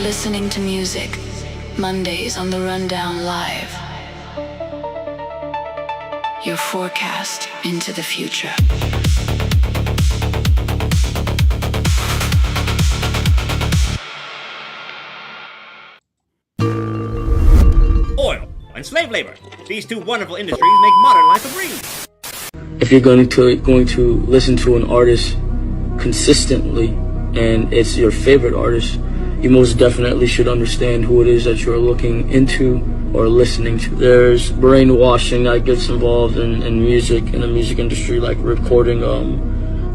listening to music, Mondays on the Rundown Live. Your forecast into the future. Oil and slave labor. These two wonderful industries make modern life a breeze. If you're going to listen to an artist consistently and it's your favorite artist, you most definitely should understand who it is that you're looking into or listening to. There's brainwashing that gets involved in music, in the music industry, like recording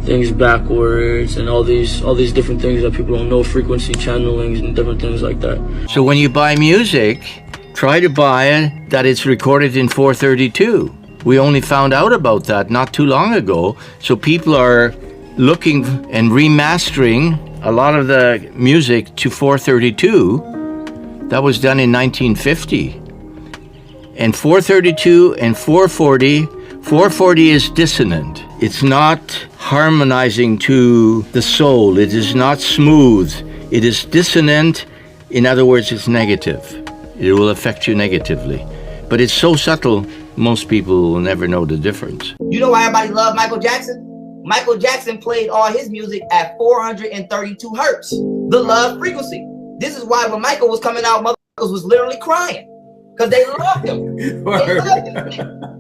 things backwards and all these different things that people don't know, frequency channelings and different things like that. So when you buy music, try to buy it that it's recorded in 432. We only found out about that not too long ago. So people are looking and remastering a lot of the music to 432. That was done in 1950. And 432 and 440 is dissonant. It's not harmonizing to the soul. It is not smooth. It is dissonant. In other words, it's negative. It will affect you negatively. But it's so subtle, most people will never know the difference. You know why everybody loved Michael Jackson? Michael Jackson played all his music at 432 hertz, the love frequency. This is why when Michael was coming out, motherfuckers was literally crying because they loved him. They loved him.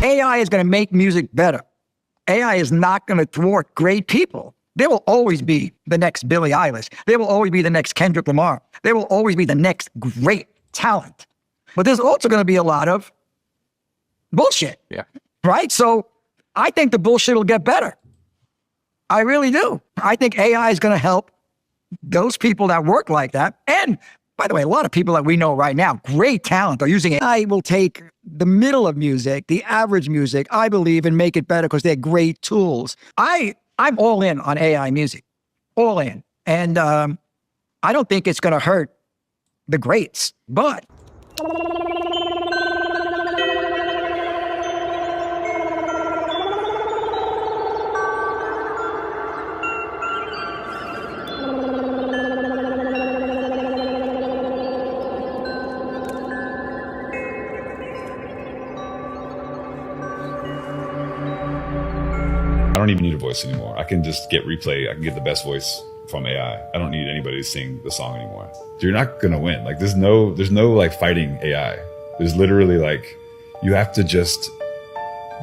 AI is going to make music better. AI is not going to thwart great people. There will always be the next Billie Eilish. There will always be the next Kendrick Lamar. There will always be the next great talent. But there's also going to be a lot of bullshit. Yeah. Right? So I think the bullshit will get better. I really do. I think AI is going to help those people that work like that. And by the way, a lot of people that we know right now, great talent, are using AI. Will take the middle of music, the average music, I believe, and make it better because they're great tools. I'm all in on AI music, all in. And I don't think it's going to hurt the greats, but... I don't even need a voice anymore. I can just get replay. I can get the best voice from AI. I don't need anybody to sing the song anymore. You're not gonna win. Like there's no like fighting AI. There's literally like, you have to just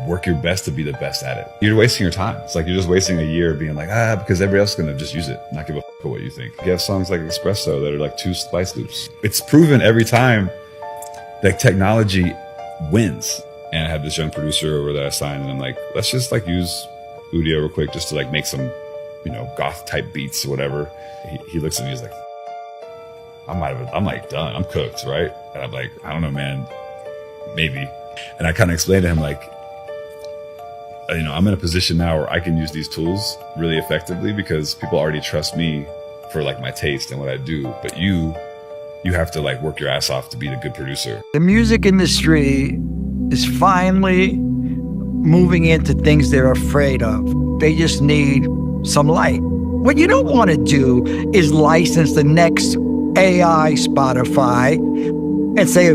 work your best to be the best at it. You're wasting your time. It's like you're just wasting a year being like, because everybody else is gonna just use it, not give a fuck what you think. You have songs like Espresso that are like 2 splice loops. It's proven every time that technology wins. And I had this young producer over that I signed, and I'm like, let's just like use Udio real quick just to like make some, goth type beats or whatever. He looks at me, he's like, I'm like done, I'm cooked, right? And I'm like, I don't know, man, maybe. And I kind of explained to him like, I'm in a position now where I can use these tools really effectively because people already trust me for like my taste and what I do. But you have to like work your ass off to be the good producer. The music industry is finally moving into things they're afraid of. They just need some light. What you don't want to do is license the next AI Spotify and say,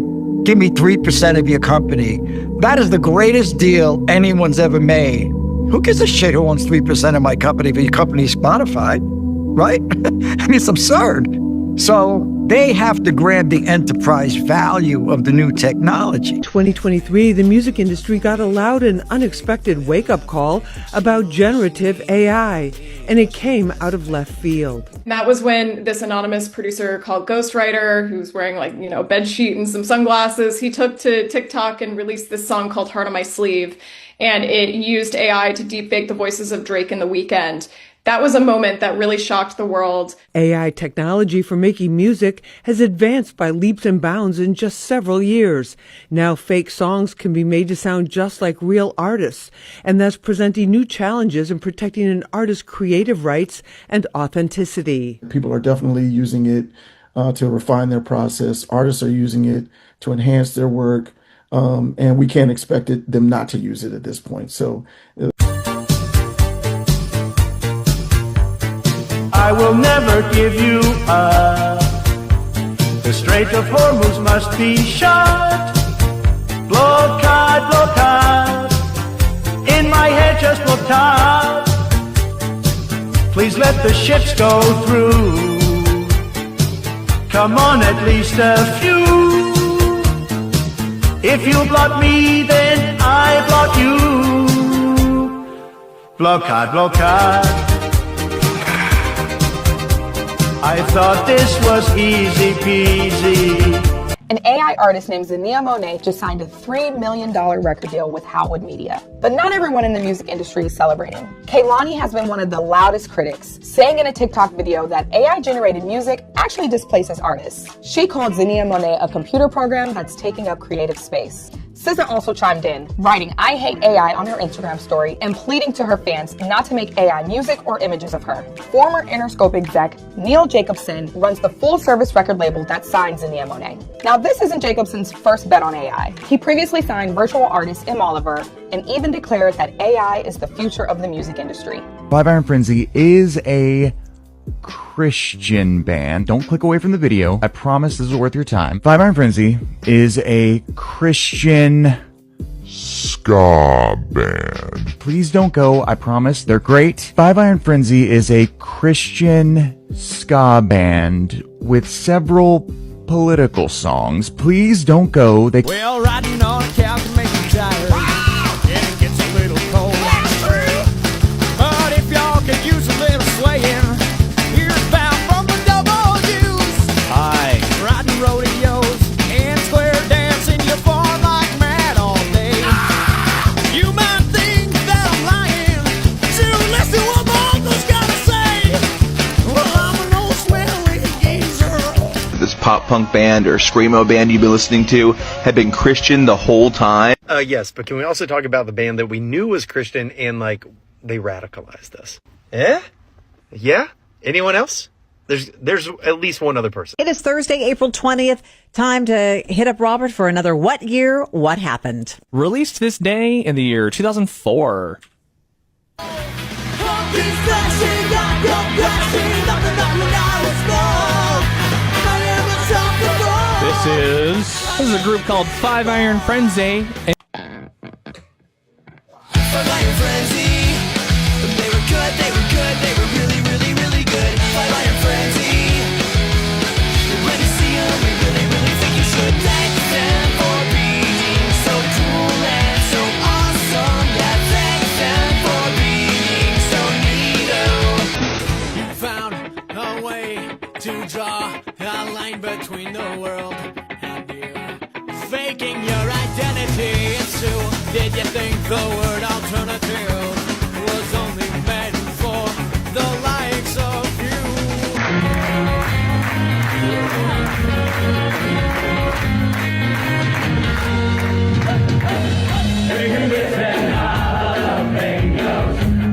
give me 3% of your company. That is the greatest deal anyone's ever made. Who gives a shit who owns 3% of my company if your company's Spotify, right? I mean, it's absurd. So they have to grab the enterprise value of the new technology. 2023, the music industry got a loud and unexpected wake-up call about generative AI. and it came out of left field. That was when this anonymous producer called Ghostwriter, who's wearing a bed sheet and some sunglasses, he took to TikTok and released this song called Heart on My Sleeve. And it used AI to deepfake the voices of Drake and The Weeknd. That was a moment that really shocked the world. AI technology for making music has advanced by leaps and bounds in just several years. Now fake songs can be made to sound just like real artists, and thus presenting new challenges in protecting an artist's creative rights and authenticity. People are definitely using it to refine their process. Artists are using it to enhance their work, and we can't expect them not to use it at this point. So. I will never give you up. The Strait of Hormuz must be shut. Blockade, blockade. In my head just blockade. Please let the ships go through. Come on, at least a few. If you block me, then I block you. Blockade, blockade. I thought this was easy peasy. An AI artist named Zania Monet just signed a $3 million record deal with Howard Media. But not everyone in the music industry is celebrating. Kehlani has been one of the loudest critics, saying in a TikTok video that AI-generated music actually displaces artists. She called Zania Monet a computer program that's taking up creative space. SZA also chimed in, writing "I hate AI" on her Instagram story and pleading to her fans not to make AI music or images of her. Former Interscope exec Neil Jacobson runs the full-service record label that signed Zania Monet. Now, this isn't Jacobson's first bet on AI. He previously signed virtual artist Im Oliver and even declared that AI is the future of the music industry. Five Iron Frenzy is a Christian band. Don't click away from the video. I promise this is worth your time. Five Iron Frenzy is a Christian ska band. Please don't go. I promise. They're great. Five Iron Frenzy is a Christian ska band with several political songs. Please don't go. Well, riding on a couch makes me tired. And it gets a little cold. That's true. But if y'all could use a little swaying, rodeos and square dancing, you farm like mad all day. You might think that I'm lying to listen to what my uncle's gotta say. Well, I'm an old smelly geezer. This pop punk band or screamo band you've been listening to had been Christian the whole time. Yes, but can we also talk about the band that we knew was Christian and they radicalized us? Yeah? Anyone else? There's at least one other person. It is Thursday, April 20th. Time to hit up Robert for another What Year, What Happened? Released this day in the year 2004. This is a group called Five Iron Frenzy. Five Iron Frenzy. They were good, they were good, they were really, really, really good. Five Iron Frenzy. When you see them, we really, really think you should thank them for being so cool and so awesome. Yeah, thank them for being so neato. You found a way to draw a line between the world and you. Faking your identity, and so did you think the word alternative was only meant for the likes of you?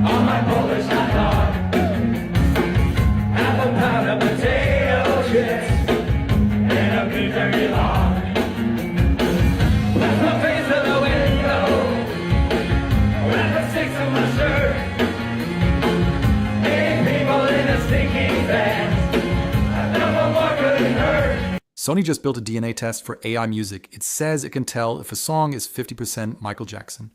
On my Polish hot dog, apple powder, potato chips, and a beef very long. That's my face to the window, wrap the sticks in my shirt. Eight people in a stinking van, I never more couldn't hurt. Sony just built a DNA test for AI music. It says it can tell if a song is 50% Michael Jackson.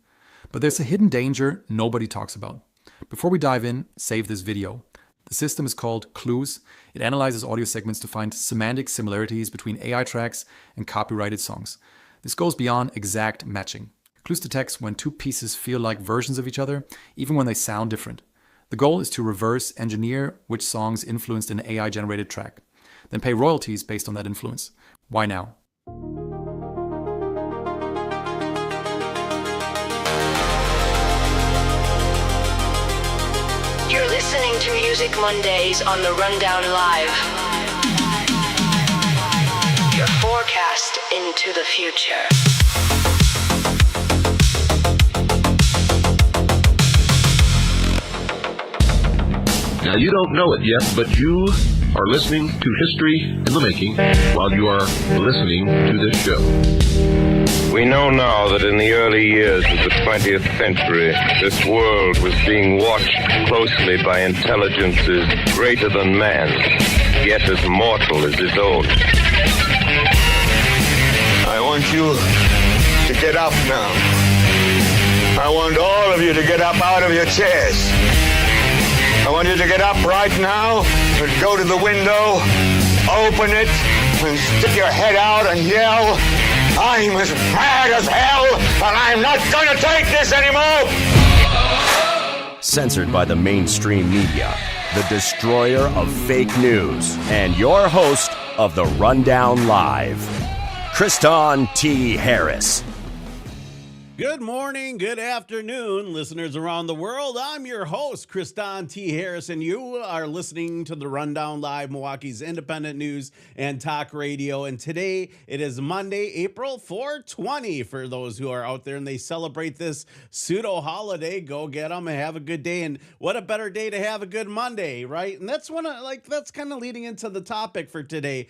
But there's a hidden danger nobody talks about. Before we dive in, save this video. The system is called Clues. It analyzes audio segments to find semantic similarities between AI tracks and copyrighted songs. This goes beyond exact matching. Clues detects when two pieces feel like versions of each other, even when they sound different. The goal is to reverse engineer which songs influenced an AI-generated track, then pay royalties based on that influence. Why now? You're listening to Music Mondays on the Rundown Live. Your forecast into the future. Now, you don't know it yet, but you are listening to history in the making while you are listening to this show. We know now that in the early years of the 20th century, this world was being watched closely by intelligences greater than man's, yet as mortal as his own. I want you to get up now. I want all of you to get up out of your chairs. I want you to get up right now and go to the window, open it, and stick your head out and yell, "I'm as mad as hell, and I'm not going to take this anymore!" Censored by the mainstream media, the destroyer of fake news, and your host of the Rundown Live, Kristan T. Harris. Good morning, good afternoon, listeners around the world. I'm your host, Kristan T. Harris, and you are listening to the Rundown Live, Milwaukee's independent news and talk radio. And today it is Monday, April 420 for those who are out there and they celebrate this pseudo holiday. Go get them and have a good day. And what a better day to have a good Monday, right? And that's that's kind of leading into the topic for today.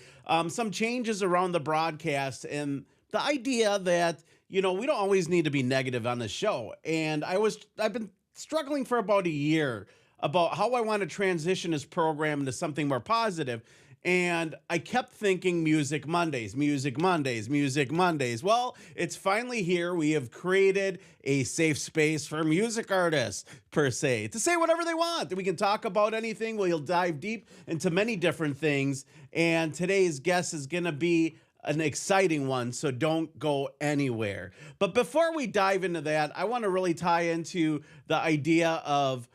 Some changes around the broadcast and the idea that we don't always need to be negative on the show. And I've been struggling for about a year about how I want to transition this program into something more positive. And I kept thinking Music Mondays, Music Mondays, Music Mondays. Well, it's finally here. We have created a safe space for music artists, per se, to say whatever they want. We can talk about anything. We'll dive deep into many different things. And today's guest is going to be an exciting one, so don't go anywhere. But before we dive into that, I want to really tie into the idea of,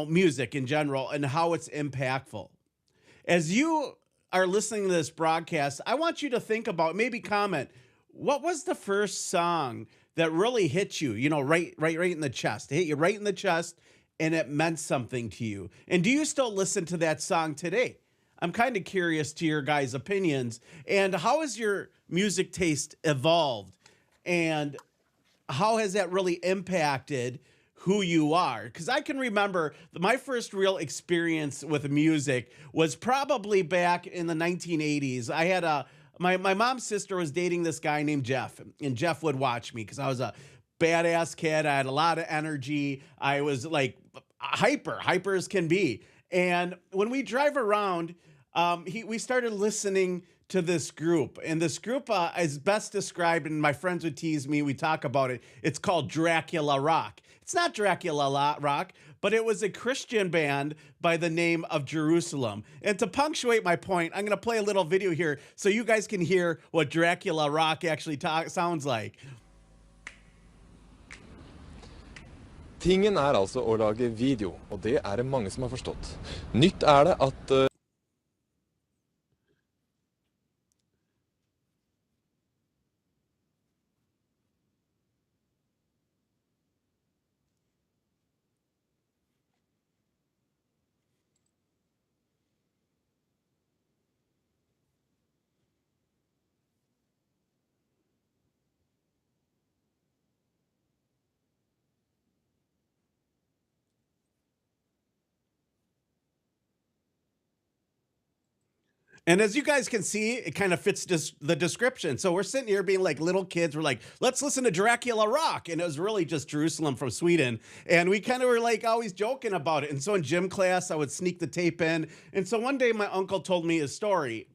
music in general and how it's impactful. As you are listening to this broadcast, I want you to think about, maybe comment, what was the first song that really hit you, right in the chest? It hit you right in the chest, and it meant something to you. And do you still listen to that song today? I'm kind of curious to your guys' opinions. And how has your music taste evolved? And how has that really impacted who you are? Because I can remember my first real experience with music was probably back in the 1980s. I had my mom's sister was dating this guy named Jeff, and Jeff would watch me because I was a badass kid. I had a lot of energy. I was like hyper as can be. And when we drive around, we started listening to this group, and this group is best described, and my friends would tease me, we talk about it, it's called Dracula Rock. It's not Dracula Rock, but it was a Christian band by the name of Jerusalem. And to punctuate my point, I'm going to play a little video here so you guys can hear what Dracula Rock actually sounds like. Tingen altså å lage video, og det det mange som har forstått. Nytt det at And as you guys can see, it kind of fits the description. So we're sitting here being like little kids. We're like, let's listen to Dracula Rock. And it was really just Jerusalem from Sweden. And we kind of were like always joking about it. And so in gym class, I would sneak the tape in. And so one day my uncle told me a story.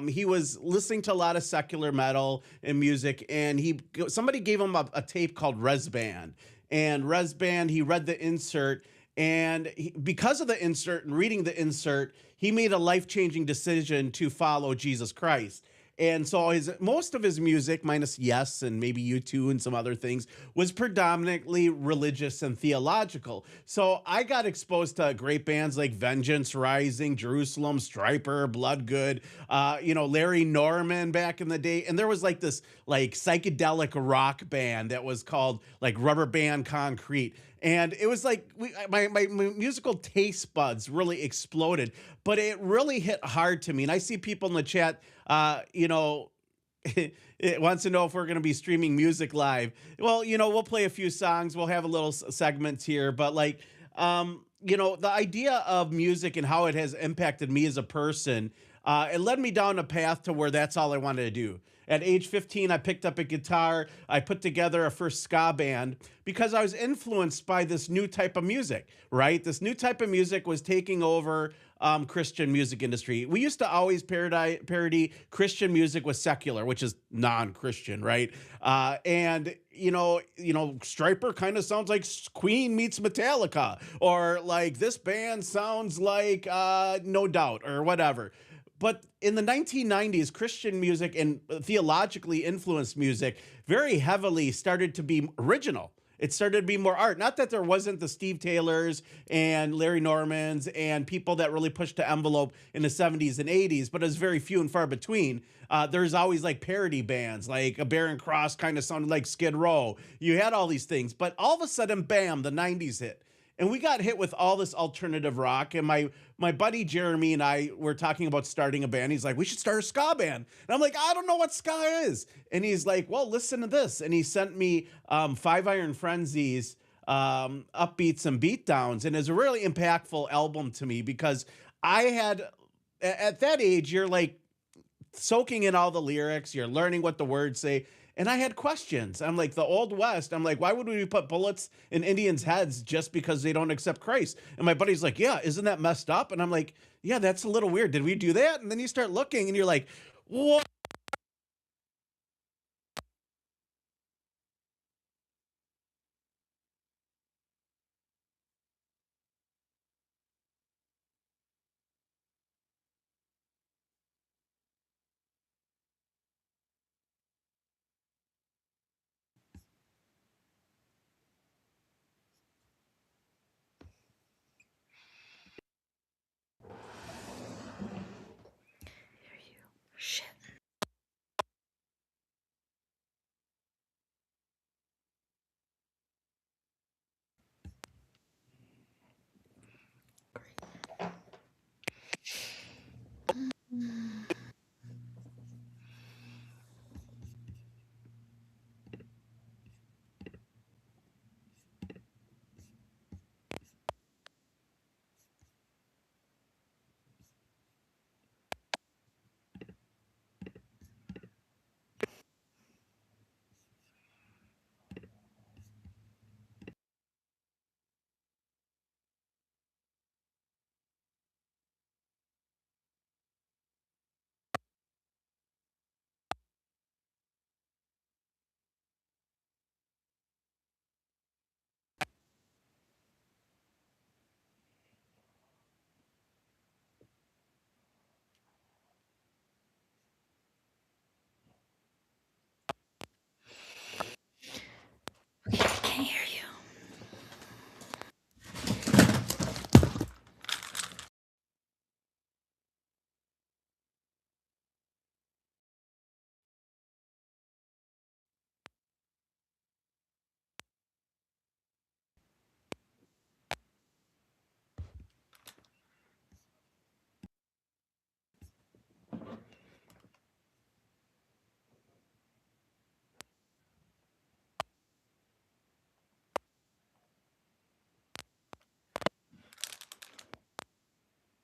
He was listening to a lot of secular metal and music. And somebody gave him a tape called Res Band. And Res Band, he read the insert. And because of the insert and reading the insert, he made a life-changing decision to follow Jesus Christ. And so most of his music, minus Yes and maybe U2 and some other things, was predominantly religious and theological. So I got exposed to great bands like Vengeance Rising, Jerusalem, Striper, Bloodgood, Larry Norman back in the day. And there was like this like psychedelic rock band that was called like Rubber Band Concrete. And it was like my musical taste buds really exploded, but it really hit hard to me. And I see people in the chat, it wants to know if we're going to be streaming music live. Well, we'll play a few songs. We'll have a little segment here, but the idea of music and how it has impacted me as a person, it led me down a path to where that's all I wanted to do. At age 15, I picked up a guitar. I put together a first ska band because I was influenced by this new type of music, right? This new type of music was taking over Christian music industry. We used to always parody Christian music with secular, which is non-Christian, right? Striper kind of sounds like Queen meets Metallica, or like this band sounds like No Doubt or whatever. But in the 1990s, Christian music and theologically influenced music very heavily started to be original. It started to be more art. Not that there wasn't the Steve Taylors and Larry Normans and people that really pushed the envelope in the 70s and 80s, but it was very few and far between. There's always like parody bands, like a Barren Cross kind of sounded like Skid Row. You had all these things, but all of a sudden, bam, the 90s hit. And we got hit with all this alternative rock. And my buddy Jeremy and I were talking about starting a band. He's like, we should start a ska band. And I'm like, I don't know what ska is. And he's like, well, listen to this. And he sent me Five Iron Frenzy's Upbeats and Beatdowns. And it's a really impactful album to me because I had, at that age, you're like soaking in all the lyrics. You're learning what the words say. And I had questions. I'm like, the Old West. I'm like, why would we put bullets in Indians' heads just because they don't accept Christ? And my buddy's like, yeah, isn't that messed up? And I'm like, yeah, that's a little weird. Did we do that? And then you start looking and you're like, what? Shit. Okay, I can't hear you.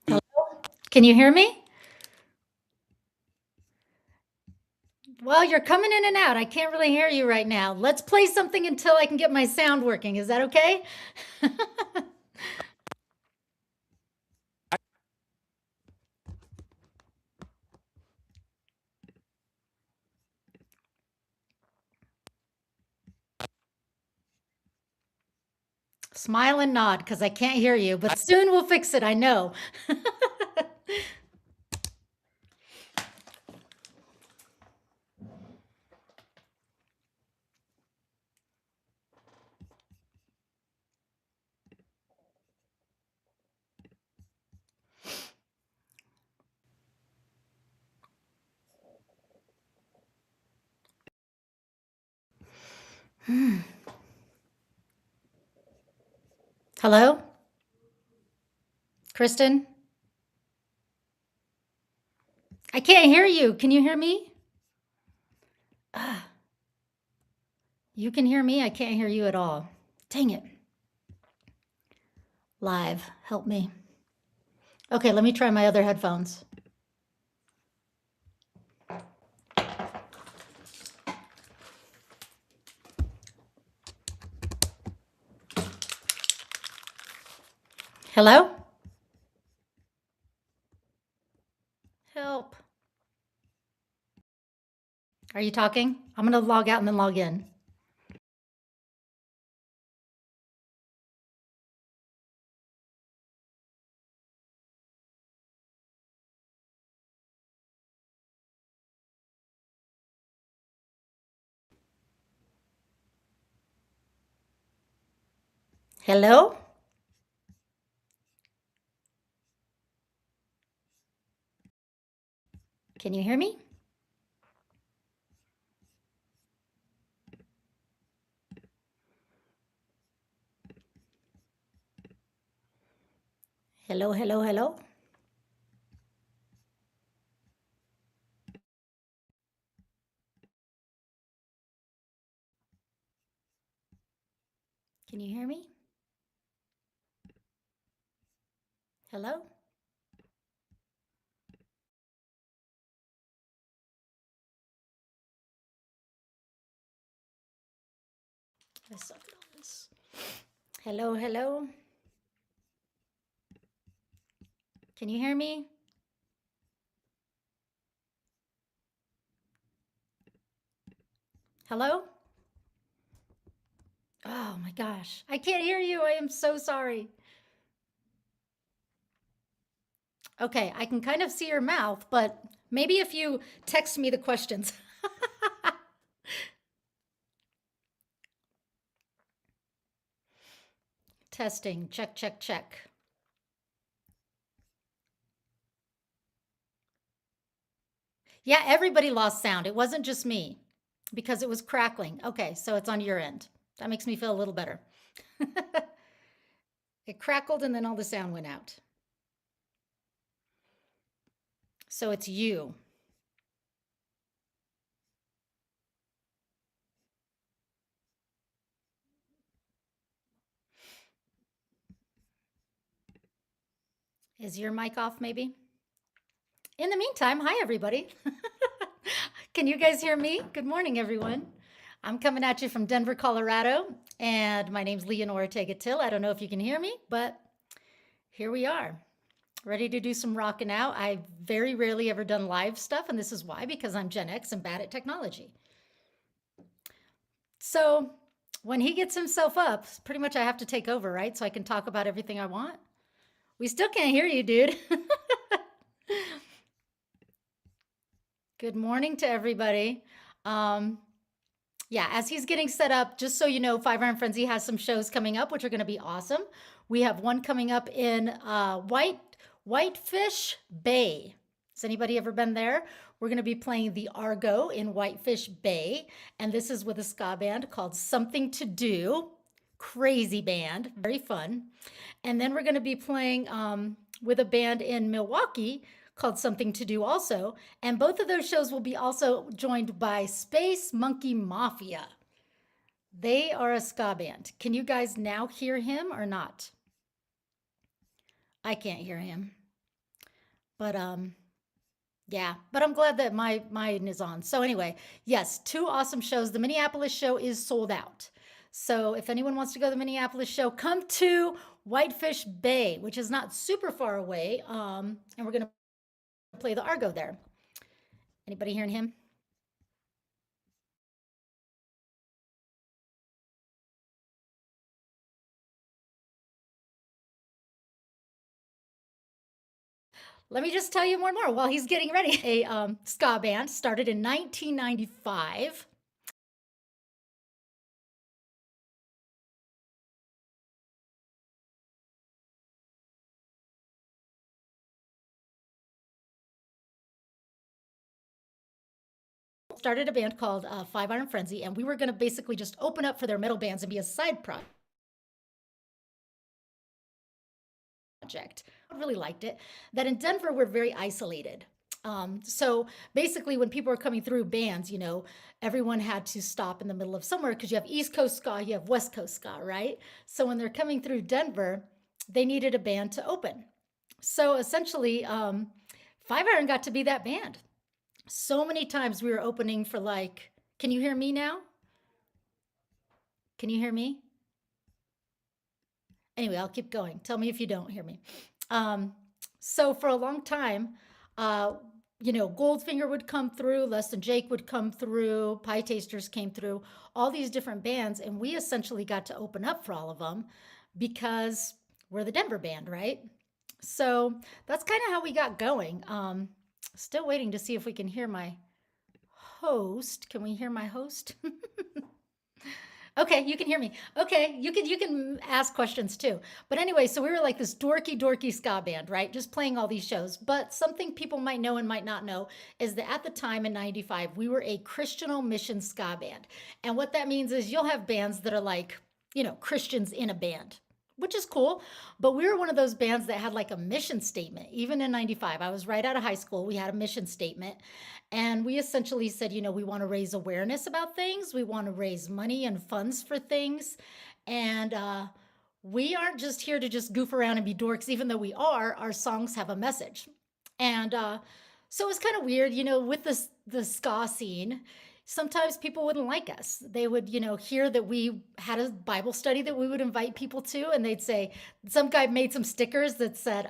Hello? Can you hear me? Well, you're coming in and out. I can't really hear you right now. Let's play something until I can get my sound working. Is that okay? Smile and nod because I can't hear you, but soon we'll fix it. I know. Hello? Kristen? I can't hear you. Can you hear me? You can hear me? I can't hear you at all. Dang it. Live, help me. Okay, let me try my other headphones. Hello? Help. Are you talking? I'm going to log out and then log in. Hello? Can you hear me? Hello, hello, hello. Can you hear me? Hello? I suck at all this. Hello, hello. Can you hear me? Hello? Oh my gosh, I can't hear you. I am so sorry. Okay, I can kind of see your mouth, but maybe if you text me the questions. Testing, check, check, check. Yeah, everybody lost sound. It wasn't just me because it was crackling. Okay, so it's on your end. That makes me feel a little better. It crackled and then all the sound went out. So it's you. Is your mic off maybe? In the meantime, hi everybody. Can you guys hear me? Good morning, everyone. I'm coming at you from Denver, Colorado, and my name's Leanor Ortega Till. I don't know if you can hear me, but here we are, ready to do some rocking out. I've very rarely ever done live stuff, and this is why, because I'm Gen X and bad at technology. So when he gets himself up, pretty much I have to take over, right? So I can talk about everything I want. We still can't hear you, dude. Good morning to everybody. Yeah, as he's getting set up, just so you know, Five Iron Frenzy has some shows coming up, which are going to be awesome. We have one coming up in Whitefish Bay. Has anybody ever been there? We're going to be playing the Argo in Whitefish Bay, and this is with a ska band called Something to Do. Crazy band, very fun. And then we're going to be playing with a band in Milwaukee called Something to Do also. And both of those shows will be also joined by Space Monkey Mafia. They are a ska band. Can you guys now hear him or not? I can't hear him. But yeah, but I'm glad that mine is on. So anyway, yes, two awesome shows. The Minneapolis show is sold out. So if anyone wants to go to the Minneapolis show, come to Whitefish Bay, which is not super far away. And we're going to play the Argo there. Anybody hearing him? Let me just tell you more and more while he's getting ready. A ska band started in 1995. Started a band called Five Iron Frenzy, and we were going to basically just open up for their metal bands and be a side project. project. I really liked it. That in Denver, we're very isolated. So basically, when people are coming through bands, you know, everyone had to stop in the middle of somewhere because you have East Coast ska, you have West Coast ska, right? So when they're coming through Denver, they needed a band to open. So essentially, Five Iron got to be that band. So many times we were opening for like, can you hear me now? Can you hear me? Anyway, I'll keep going. Tell me if you don't hear me. So for a long time, you know, Goldfinger would come through, Less Than Jake would come through, Pie Tasters came through, all these different bands, and we essentially got to open up for all of them because we're the Denver band, right? So that's kind of how we got going. Still waiting to see if we can hear my host. Can we hear my host? Okay, you can hear me. Okay, you can ask questions too. But anyway, so we were like this dorky ska band, right? Just playing all these shows. But something people might know and might not know is that at the time in 95, we were a Christianal mission ska band. And what that means is you'll have bands that are like, you know, Christians in a band, which is cool. But we were one of those bands that had like a mission statement. Even in 95, I was right out of high school. We had a mission statement. And we essentially said, you know, we want to raise awareness about things. We want to raise money and funds for things. And we aren't just here to just goof around and be dorks, even though we are. Our songs have a message. And so it was kind of weird, you know, with the ska scene. Sometimes people wouldn't like us. They would, you know, hear that we had a Bible study that we would invite people to, and they'd say, some guy made some stickers that said,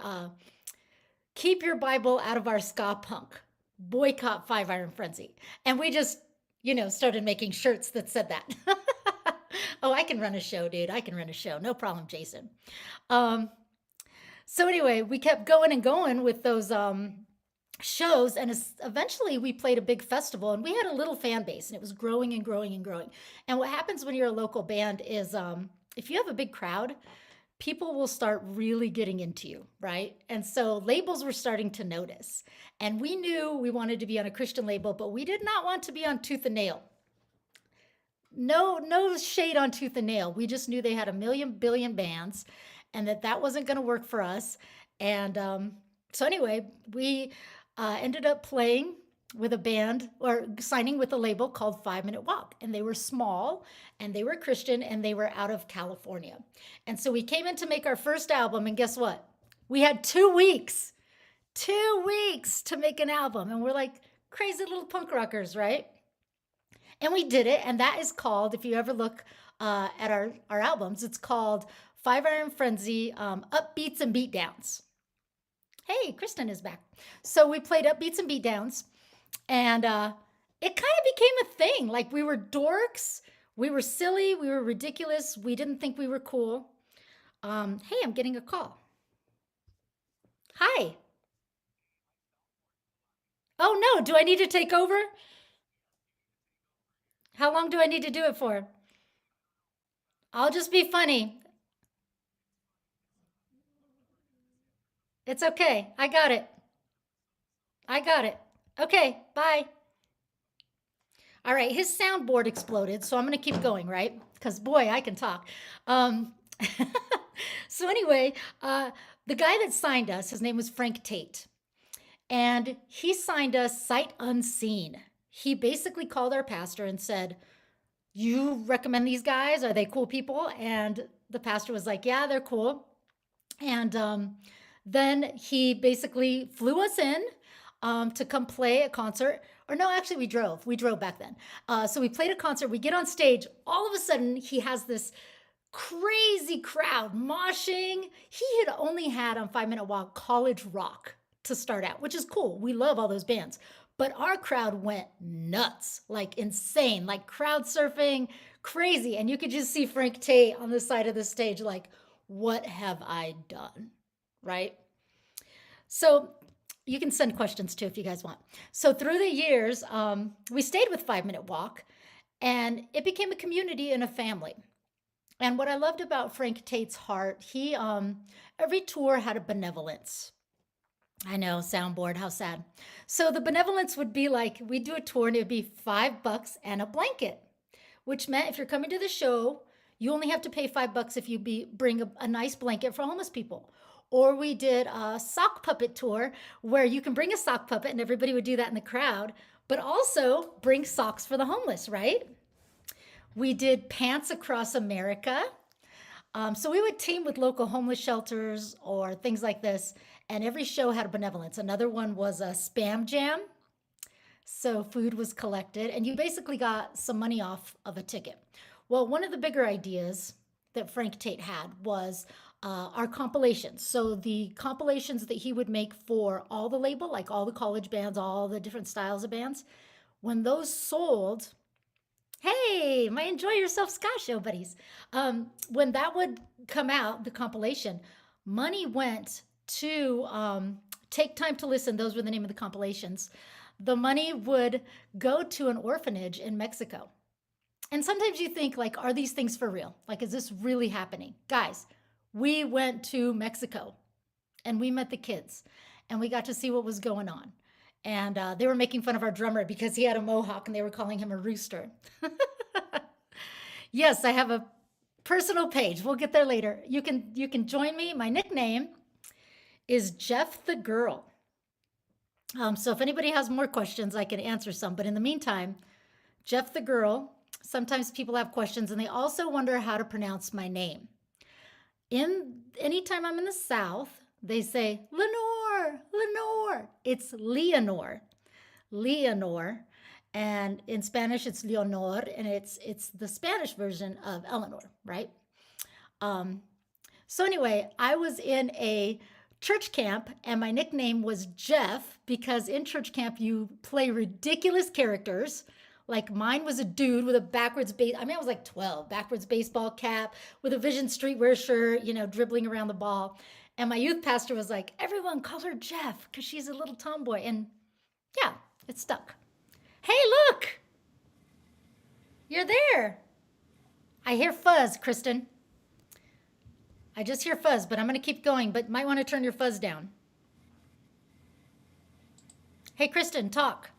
keep your Bible out of our ska-punk, boycott Five Iron Frenzy. And we just, you know, started making shirts that said that. Oh, I can run a show, dude. I can run a show. No problem, Jason. So anyway, we kept going and going with those shows, and eventually we played a big festival, and we had a little fan base, and it was growing and growing and growing. And what happens when you're a local band is if you have a big crowd, people will start really getting into you, right? And so labels were starting to notice, and we knew we wanted to be on a Christian label, but we did not want to be on Tooth and Nail. No shade on Tooth and Nail. We just knew they had a billion bands, and that wasn't going to work for us. And so anyway, we ended up playing with a band or signing with a label called 5 Minute Walk. And they were small and they were Christian and they were out of California. And so we came in to make our first album, and guess what? We had 2 weeks to make an album. And we're like crazy little punk rockers, right? And we did it. And that is called, if you ever look at our albums, it's called Five Iron Frenzy, Upbeats and Beatdowns. Hey, Kristen is back. So we played Upbeats and Beatdowns, and it kind of became a thing. Like, we were dorks, we were silly, we were ridiculous, we didn't think we were cool. Hey, I'm getting a call. Hi. Oh no, do I need to take over? How long do I need to do it for? I'll just be funny. It's okay. I got it. Okay, bye. All right, his soundboard exploded, so I'm going to keep going, right? Because, boy, I can talk. So anyway, the guy that signed us, his name was Frank Tate, and he signed us sight unseen. He basically called our pastor and said, you recommend these guys? Are they cool people? And the pastor was like, yeah, they're cool. And then he basically flew us in to come play a concert. Or no, actually we drove back then. So we played a concert, we get on stage, all of a sudden he has this crazy crowd moshing. He had only had on 5 Minute Walk college rock to start out, which is cool. We love all those bands. But our crowd went nuts, like insane, like crowd surfing, crazy. And you could just see Frank Tate on the side of the stage like, what have I done, right? So you can send questions too if you guys want. So through the years, we stayed with 5 Minute Walk, and it became a community and a family. And what I loved about Frank Tate's heart, he every tour had a benevolence. I know, soundboard, how sad. So the benevolence would be like, we'd do a tour and it would be $5 and a blanket, which meant if you're coming to the show, you only have to pay $5 if you bring a nice blanket for homeless people. Or we did a sock puppet tour where you can bring a sock puppet and everybody would do that in the crowd, but also bring socks for the homeless, right? We did Pants Across America. So we would team with local homeless shelters or things like this, and every show had a benevolence. Another one was a spam jam. So food was collected, and you basically got some money off of a ticket. Well, one of the bigger ideas that Frank Tate had was our compilations. So the compilations that he would make for all the label, like all the college bands, all the different styles of bands, when those sold, hey, my Enjoy Yourself Ska Show buddies. When that would come out, the compilation, money went to Take Time to Listen. Those were the name of the compilations. The money would go to an orphanage in Mexico. And sometimes you think, like, are these things for real? Like, is this really happening? Guys, we went to Mexico and we met the kids and we got to see what was going on. And they were making fun of our drummer because he had a mohawk and they were calling him a rooster. Yes, I have a personal page. We'll get there later. You can join me. My nickname is Jeff the Girl. So if anybody has more questions, I can answer some. But in the meantime, Jeff the Girl, sometimes people have questions and they also wonder how to pronounce my name. Anytime I'm in the South, they say, Leanor. It's Leanor. And in Spanish, it's Leonor, and it's the Spanish version of Eleanor, right? So anyway, I was in a church camp, and my nickname was Jeff because in church camp, you play ridiculous characters. Like mine was a dude with a I was like 12, backwards baseball cap with a Vision Streetwear shirt, dribbling around the ball. And my youth pastor was like, everyone call her Jeff because she's a little tomboy. And yeah, it stuck. Hey, look, you're there. I hear fuzz, Kristen. I just hear fuzz, but I'm going to keep going, but might want to turn your fuzz down. Hey, Kristen, talk.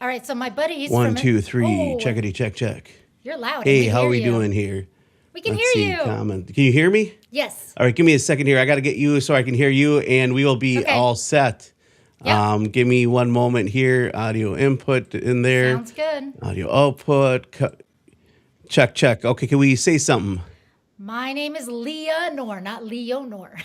All right, so my buddies. 1, 2, 3, checkity, check. You're loud. Hey, how are we doing here? We can hear you. Comment. Can you hear me? Yes. All right, give me a second here. I got to get you so I can hear you, and we will be all set. Yep. Give me one moment here. Audio input in there. Sounds good. Audio output. Check. Okay, can we say something? My name is Leanor, not Leonor.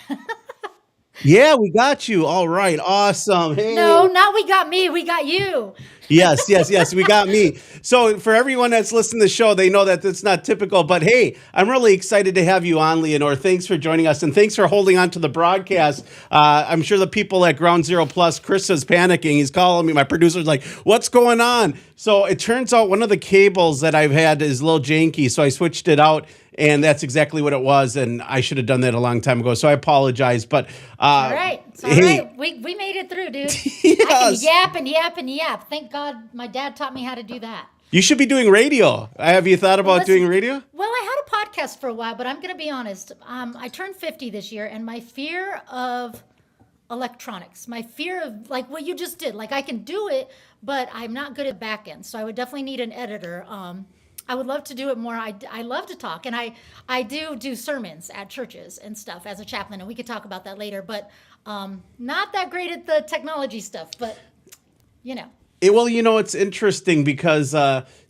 Yeah, we got you. All right, awesome. Hey. No, not we got me. We got you. Yes, we got me. So for everyone that's listening to the show, they know that that's not typical. But hey, I'm really excited to have you on, Leanor. Thanks for joining us, and thanks for holding on to the broadcast. I'm sure the people at Ground Zero Plus, Chris is panicking. He's calling me. My producer's like, what's going on? So it turns out one of the cables that I've had is a little janky, so I switched it out. And that's exactly what it was, and I should have done that a long time ago. So I apologize, but all right, it's all right. We made it through, dude. Yes. I can yap and yap. Thank God my dad taught me how to do that. You should be doing radio. Have you thought about doing radio? Well, I had a podcast for a while, but I'm going to be honest. I turned 50 this year, and my fear of electronics, my fear of like what you just did, like I can do it, but I'm not good at back end. So I would definitely need an editor. I would love to do it more. I love to talk, and I do sermons at churches and stuff as a chaplain, and we could talk about that later, but not that great at the technology stuff, but It's interesting because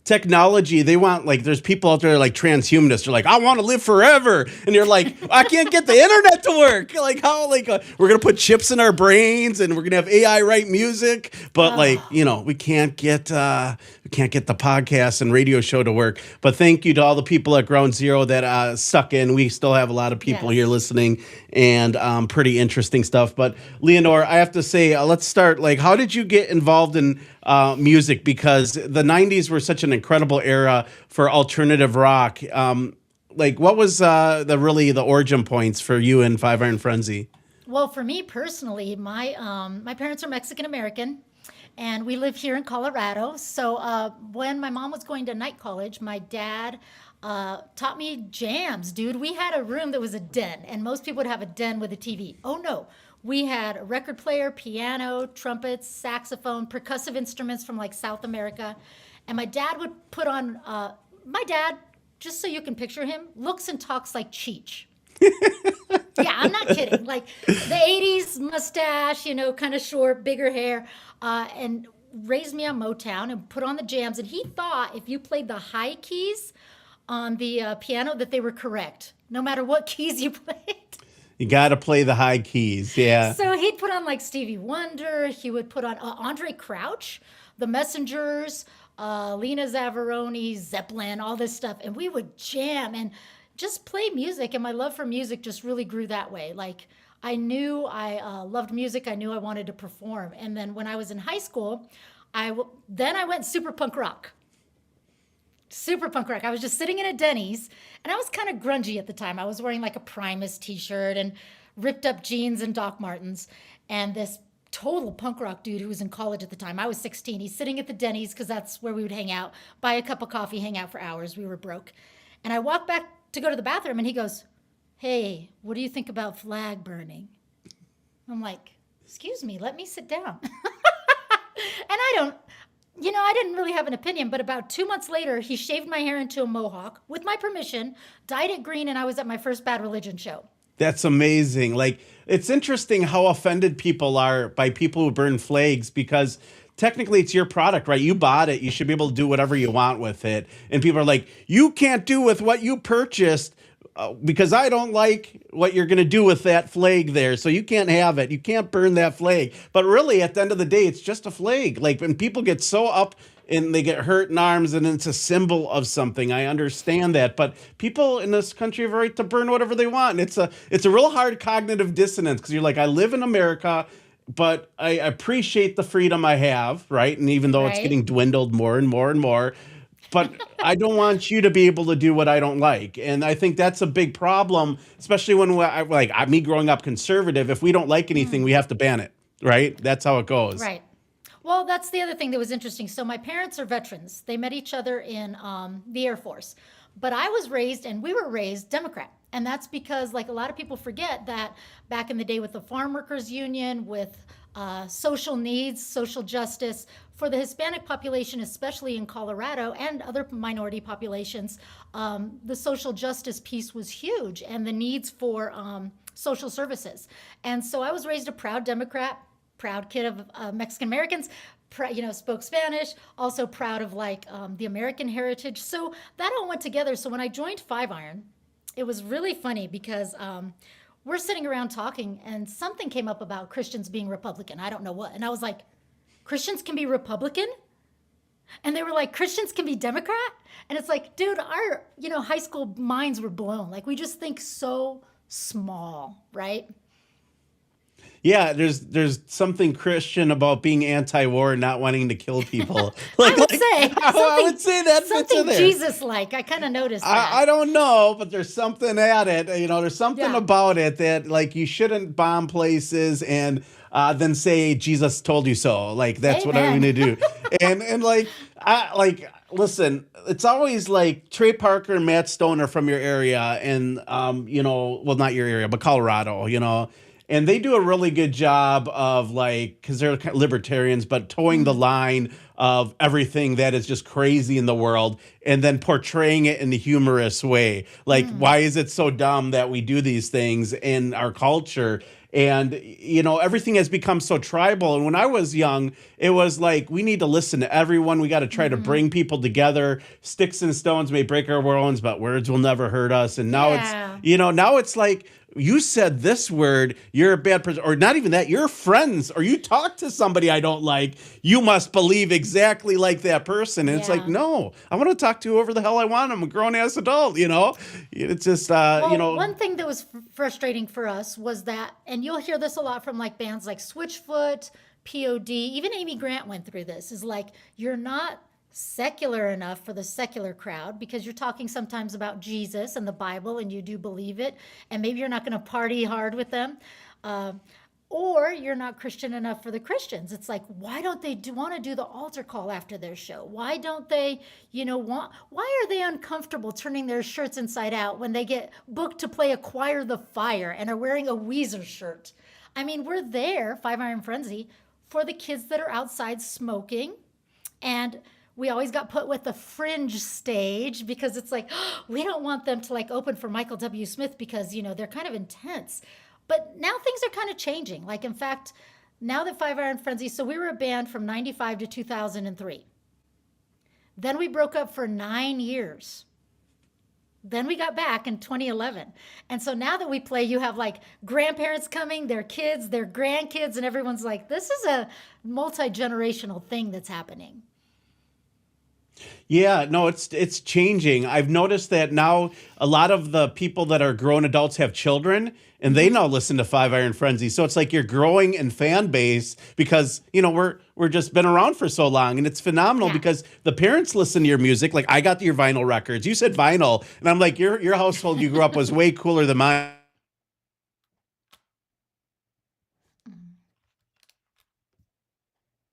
technology, they want, like, there's people out there like transhumanists. They're like, I want to live forever. And you're like, I can't get the internet to work. Like, how, we're going to put chips in our brains and we're going to have AI write music. But we can't get the podcast and radio show to work. But thank you to all the people at Ground Zero that stuck in. We still have a lot of people here listening, and pretty interesting stuff. But Leanor, I have to say, let's start. Like, how did you get involved in music? Because the 90s were such an incredible era for alternative rock. What was the origin points for you and Five Iron Frenzy? Well, for me personally, my parents are Mexican American, and we live here in Colorado. So when my mom was going to night college, my dad taught me jams, dude. We had a room that was a den, and most people would have a den with a TV. Oh no. We had a record player, piano, trumpets, saxophone, percussive instruments from like South America. And my dad would put on, my dad just so you can picture him, looks and talks like Cheech. Yeah, I'm not kidding. Like the 80s mustache, you know, kind of short, bigger hair, and raised me on Motown and put on the jams. And he thought if you played the high keys on the piano that they were correct, no matter what keys you played. You got to play the high keys. Yeah. So he'd put on like Stevie Wonder. He would put on Andre Crouch, The Messengers, Lena Zavaroni, Zeppelin, all this stuff. And we would jam and just play music. And my love for music just really grew that way. Like I knew I loved music. I knew I wanted to perform. And then when I was in high school, I went super punk rock. Super punk rock. I was just sitting in a Denny's and I was kind of grungy at the time. I was wearing like a Primus t-shirt and ripped up jeans and Doc Martens. And this total punk rock dude who was in college at the time, I was 16. He's sitting at the Denny's because that's where we would hang out, buy a cup of coffee, hang out for hours. We were broke. And I walked back to go to the bathroom and he goes, "Hey, what do you think about flag burning?" I'm like, "Excuse me, let me sit down." And I didn't really have an opinion, but about 2 months later, he shaved my hair into a mohawk with my permission, dyed it green, and I was at my first Bad Religion show. That's amazing. Like, it's interesting how offended people are by people who burn flags because technically it's your product, right? You bought it. You should be able to do whatever you want with it. And people are like, you can't do with what you purchased because I don't like what you're going to do with that flag there. So you can't have it. You can't burn that flag. But really, at the end of the day, it's just a flag. Like when people get so up and they get hurt in arms and it's a symbol of something, I understand that. But people in this country have a right to burn whatever they want. And it's a real hard cognitive dissonance because you're like, I live in America, but I appreciate the freedom I have, right? And even though it's getting dwindled more and more and more, but I don't want you to be able to do what I don't like. And I think that's a big problem, especially when me growing up conservative, if we don't like anything, we have to ban it, right? That's how it goes. Right. Well, that's the other thing that was interesting. So my parents are veterans. They met each other in the Air Force. But we were raised Democrat. And that's because, like, a lot of people forget that back in the day with the Farm Workers Union, with social needs, social justice, for the Hispanic population, especially in Colorado and other minority populations, the social justice piece was huge and the needs for social services. And so I was raised a proud Democrat, proud kid of Mexican Americans, spoke Spanish, also proud of the American heritage. So that all went together. So when I joined Five Iron, it was really funny because we're sitting around talking and something came up about Christians being Republican. I don't know what. And I was like, Christians can be Republican? And they were like, Christians can be Democrat? And it's like, dude, our, high school minds were blown. Like we just think so small, right? Yeah, there's something Christian about being anti-war and not wanting to kill people. I would say that fits something in there. Jesus-like. I kind of noticed that. I don't know, but there's something at it. There's something about it that like you shouldn't bomb places and then say Jesus told you so. Like that's what I'm going to do. Listen, it's always like Trey Parker and Matt Stone are from your area, and well, not your area, but Colorado. And they do a really good job of because they're kind of libertarians, but towing the line of everything that is just crazy in the world and then portraying it in the humorous way. Like, why is it so dumb that we do these things in our culture? And, everything has become so tribal. And when I was young, it was like, we need to listen to everyone. We got to try to bring people together. Sticks and stones may break our bones, but words will never hurt us. And now now it's like, you said this word, you're a bad person, or not even that, you're friends, or you talk to somebody I don't like, you must believe exactly like that person. And it's like, no, I want to talk to whoever the hell I want. I'm a grown-ass adult, It's just, One thing that was frustrating for us was that, and you'll hear this a lot from bands like Switchfoot, POD, even Amy Grant went through this, is like, you're not secular enough for the secular crowd because you're talking sometimes about Jesus and the Bible and you do believe it, and maybe you're not going to party hard with them, or you're not Christian enough for the Christians. It's like, why don't they want to do the altar call after their show? Why don't they, why are they uncomfortable turning their shirts inside out when they get booked to play Acquire the Fire and are wearing a Weezer shirt? I mean, we're there, Five Iron Frenzy, for the kids that are outside smoking, and we always got put with the fringe stage because it's like, we don't want them to like open for Michael W. Smith because, you know, they're kind of intense. But now things are kind of changing. Like, in fact, now that Five Iron Frenzy, so we were a band from 95 to 2003. Then we broke up for 9 years. Then we got back in 2011. And so now that we play, you have like grandparents coming, their kids, their grandkids, and everyone's like, this is a multi-generational thing that's happening. Yeah, no, it's changing. I've noticed that now a lot of the people that are grown adults have children, and they now listen to Five Iron Frenzy. So it's like you're growing in fan base because, you know, we're just been around for so long, and it's phenomenal because the parents listen to your music. Like, I got your vinyl records. You said vinyl, and I'm like, your household you grew up was way cooler than mine.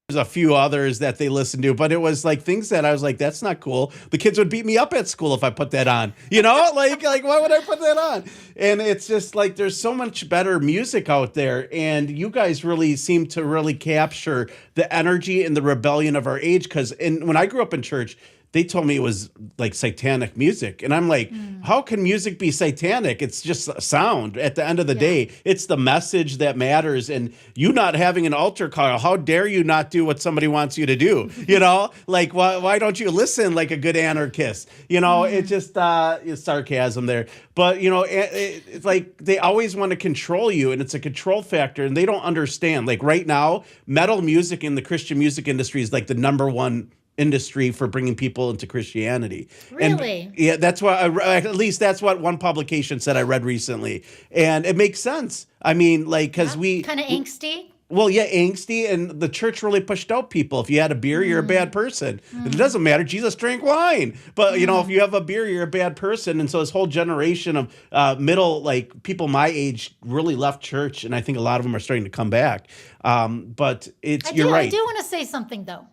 There's a few others that they listen to, but it was like things that I was like, that's not cool. The kids would beat me up at school if I put that on, you know, like why would I put that on? And it's just like, there's so much better music out there. And you guys really seem to really capture the energy and the rebellion of our age. Cause when I grew up in church, they told me it was like satanic music. And I'm like, how can music be satanic? It's just a sound at the end of the day. It's the message that matters. And you not having an altar call, how dare you not do what somebody wants you to do? You know, like, why don't you listen like a good anarchist? You know, it's just it's sarcasm there. But, you know, it's like they always want to control you, and it's a control factor, and they don't understand. Like right now, metal music in the Christian music industry is like the #1 industry for bringing people into Christianity. Really? And yeah, that's what at least that's what one publication said I read recently. And it makes sense. I mean, like, because we kind of angsty. Well, yeah, angsty, and the church really pushed out people. If you had a beer, you're a bad person. It doesn't matter. Jesus drank wine. But, you know, if you have a beer, you're a bad person. And so this whole generation of middle, like, people my age really left church, and I think a lot of them are starting to come back. But you're right. I do want to say something, though.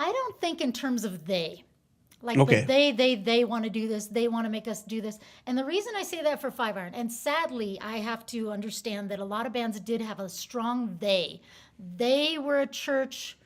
I don't think in terms of they. Like, Okay. but they want to do this. They want to make us do this. And the reason I say that for Five Iron, and sadly, I have to understand that a lot of bands did have a strong they. They were a church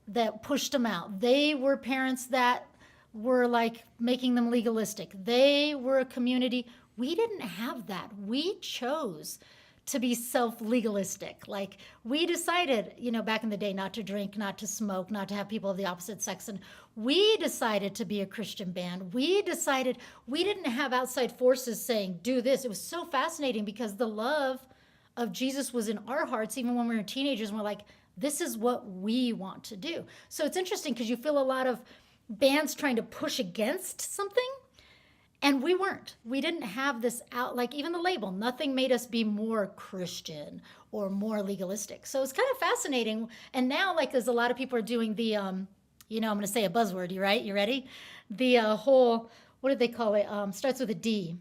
that pushed them out. They were parents that were like making them legalistic. They were a community. We didn't have that. We chose to be self-legalistic. Like, we decided, you know, back in the day, not to drink, not to smoke, not to have people of the opposite sex. And we decided to be a Christian band. We decided we didn't have outside forces saying, do this. It was so fascinating because the love of Jesus was in our hearts, even when we were teenagers, and we're like, this is what we want to do. So it's interesting because you feel a lot of bands trying to push against something. And we weren't. We didn't have this out, like even the label, nothing made us be more Christian or more legalistic. So it's kind of fascinating. And now, like, there's a lot of people are doing the, you know, I'm going to say a buzzword, you right? You ready? The whole, what do they call it? Starts with a D.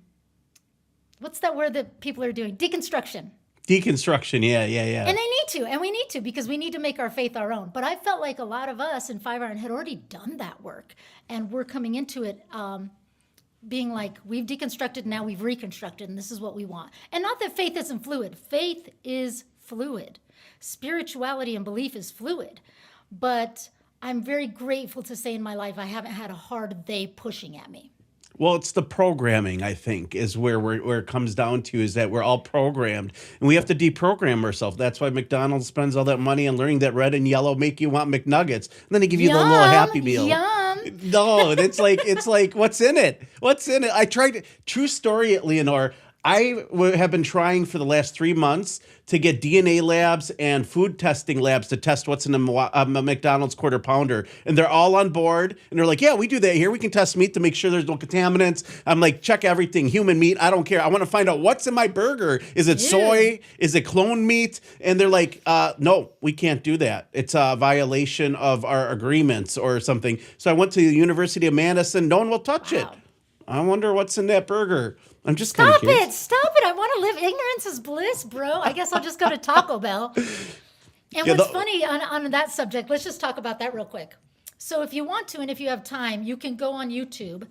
What's that word that people are doing? Deconstruction. Deconstruction, yeah. And they need to, and we need to, because we need to make our faith our own. But I felt like a lot of us in Five Iron had already done that work. And we're coming into it being like, we've deconstructed, now we've reconstructed, and this is what we want. And not that faith isn't fluid. Faith is fluid. Spirituality and belief is fluid. But I'm very grateful to say in my life I haven't had a hard they pushing at me. Well, it's the programming, I think, is where it comes down to, is that we're all programmed, and we have to deprogram ourselves. That's why McDonald's spends all that money on learning that red and yellow make you want McNuggets, and then they give you the little Happy Meal. Yum. No, it's like, what's in it? What's in it? I tried. True story, Leanor. I have been trying for the last 3 months to get DNA labs and food testing labs to test what's in a McDonald's quarter pounder. And they're all on board. And they're like, yeah, we do that here. We can test meat to make sure there's no contaminants. I'm like, check everything. Human meat, I don't care. I want to find out what's in my burger. Is it soy? Is it clone meat? And they're like, no, we can't do that. It's a violation of our agreements or something. So I went to the University of Madison. No one will touch it. I wonder what's in that burger. I'm just kind of curious. Stop it. I want to live. Ignorance is bliss, bro. I guess I'll just go to Taco Bell. And what's funny on that subject, let's just talk about that real quick. So if you want to, and if you have time, you can go on YouTube.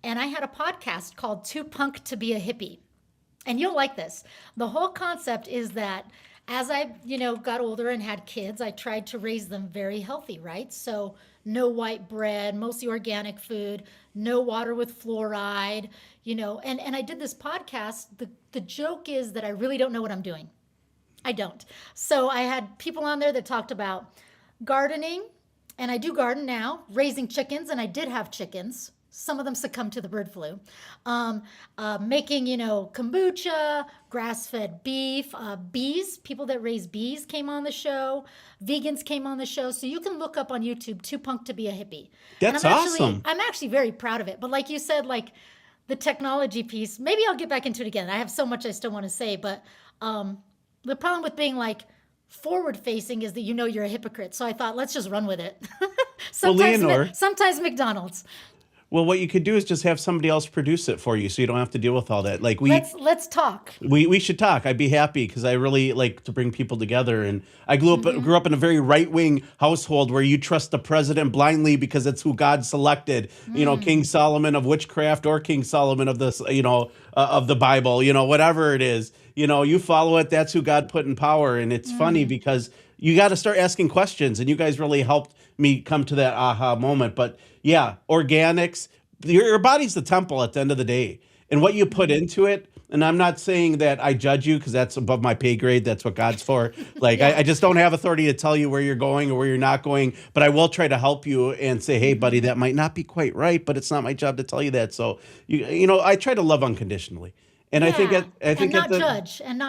And I had a podcast called Too Punk to Be a Hippie. And you'll like this. The whole concept is that as I, got older and had kids, I tried to raise them very healthy, right? So no white bread, mostly organic food, no water with fluoride, and I did this podcast. The joke is that I really don't know what I'm doing. I don't. So I had people on there that talked about gardening, and I do garden now, raising chickens, and I did have chickens. Some of them succumbed to the bird flu. Making, kombucha, grass-fed beef, bees. People that raise bees came on the show. Vegans came on the show. So you can look up on YouTube, Too Punk to Be a Hippie. That's awesome. I'm actually very proud of it. But like you said, like the technology piece, maybe I'll get back into it again. I have so much I still want to say. But the problem with being like forward-facing is that you're a hypocrite. So I thought, let's just run with it. Sometimes McDonald's. Well, what you could do is just have somebody else produce it for you, so you don't have to deal with all that. Like let's talk. We should talk. I'd be happy because I really like to bring people together. And I grew up in a very right wing household where you trust the president blindly because it's who God selected. King Solomon of witchcraft or King Solomon of this, of the Bible. Whatever it is, you follow it. That's who God put in power. And it's funny because you got to start asking questions, and you guys really helped me come to that aha moment. But yeah, organics, your body's the temple at the end of the day, and what you put into it. And I'm not saying that I judge you because that's above my pay grade. That's what God's for. Like, I just don't have authority to tell you where you're going or where you're not going, but I will try to help you and say, hey, buddy, that might not be quite right, but it's not my job to tell you that. So, I try to love unconditionally. And I think not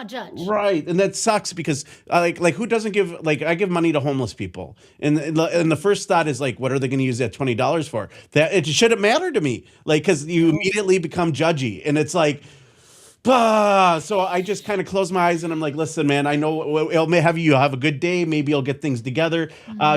judge. Right. And that sucks because like who doesn't give, like I give money to homeless people. And the first thought is like, what are they going to use that $20 for? That it shouldn't matter to me. Like, cause you immediately become judgy and it's like, so I just kind of close my eyes and I'm like, listen, man, I know it may have you have a good day. Maybe you'll get things together.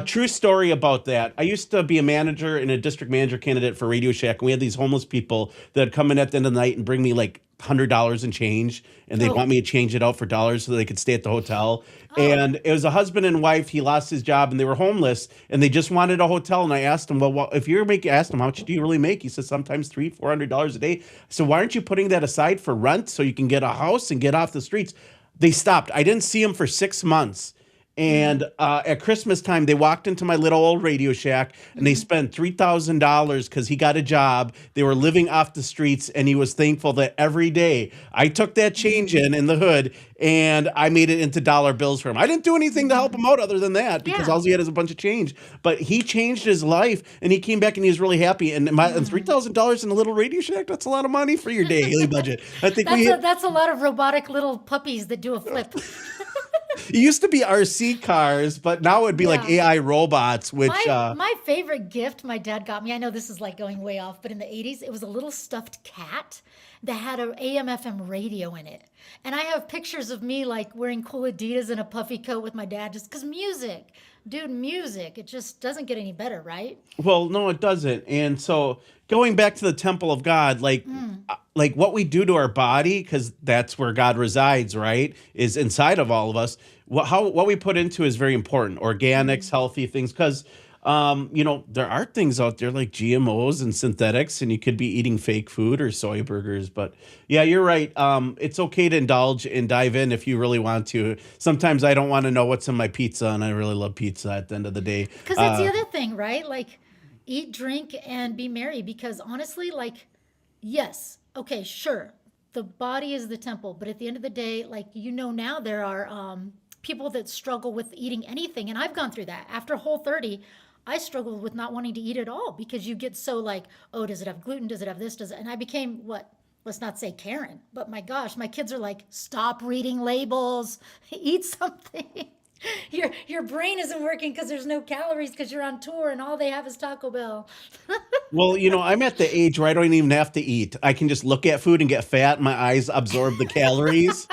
True story about that. I used to be a manager and a district manager candidate for Radio Shack. And we had these homeless people that come in at the end of the night and bring me like $100 and change, and they want me to change it out for dollars so they could stay at the hotel. And it was a husband and wife. He lost his job and they were homeless and they just wanted a hotel. And I asked him, well, if you're asked him, how much do you really make? He said, sometimes $300-$400 a day. So why aren't you putting that aside for rent so you can get a house and get off the streets? They stopped. I didn't see him for 6 months. And at Christmas time, they walked into my little old Radio Shack and they spent $3,000 because he got a job. They were living off the streets, and he was thankful that every day I took that change in the hood and I made it into dollar bills for him. I didn't do anything to help him out other than that because all he had is a bunch of change. But he changed his life and he came back and he was really happy. And $3,000 in a little Radio Shack, that's a lot of money for your daily budget. I think that's a lot of robotic little puppies that do a flip. It used to be RC cars, but now it'd be like AI robots, which... My favorite gift my dad got me, I know this is like going way off, but in the 80s, it was a little stuffed cat that had an AM/FM radio in it. And I have pictures of me like wearing cool Adidas and a puffy coat with my dad just because music. Dude, music, it just doesn't get any better, right? Well, no, it doesn't. And so going back to the temple of God, like what we do to our body, because that's where God resides, right, is inside of all of us. What we put into is very important. Organics, healthy things, because there are things out there like GMOs and synthetics, and you could be eating fake food or soy burgers. But yeah, you're right. It's okay to indulge and dive in if you really want to. Sometimes I don't want to know what's in my pizza, and I really love pizza at the end of the day. Because that's the other thing, right? Like, eat, drink, and be merry. Because honestly, like, yes, okay, sure, the body is the temple, but at the end of the day, like, now there are people that struggle with eating anything, and I've gone through that. After Whole30, I struggled with not wanting to eat at all because you get so like, oh, does it have gluten? Does it have this? And I became let's not say Karen, but my gosh, my kids are like, stop reading labels, eat something. Your brain isn't working because there's no calories because you're on tour and all they have is Taco Bell. Well, I'm at the age where I don't even have to eat. I can just look at food and get fat. My eyes absorb the calories.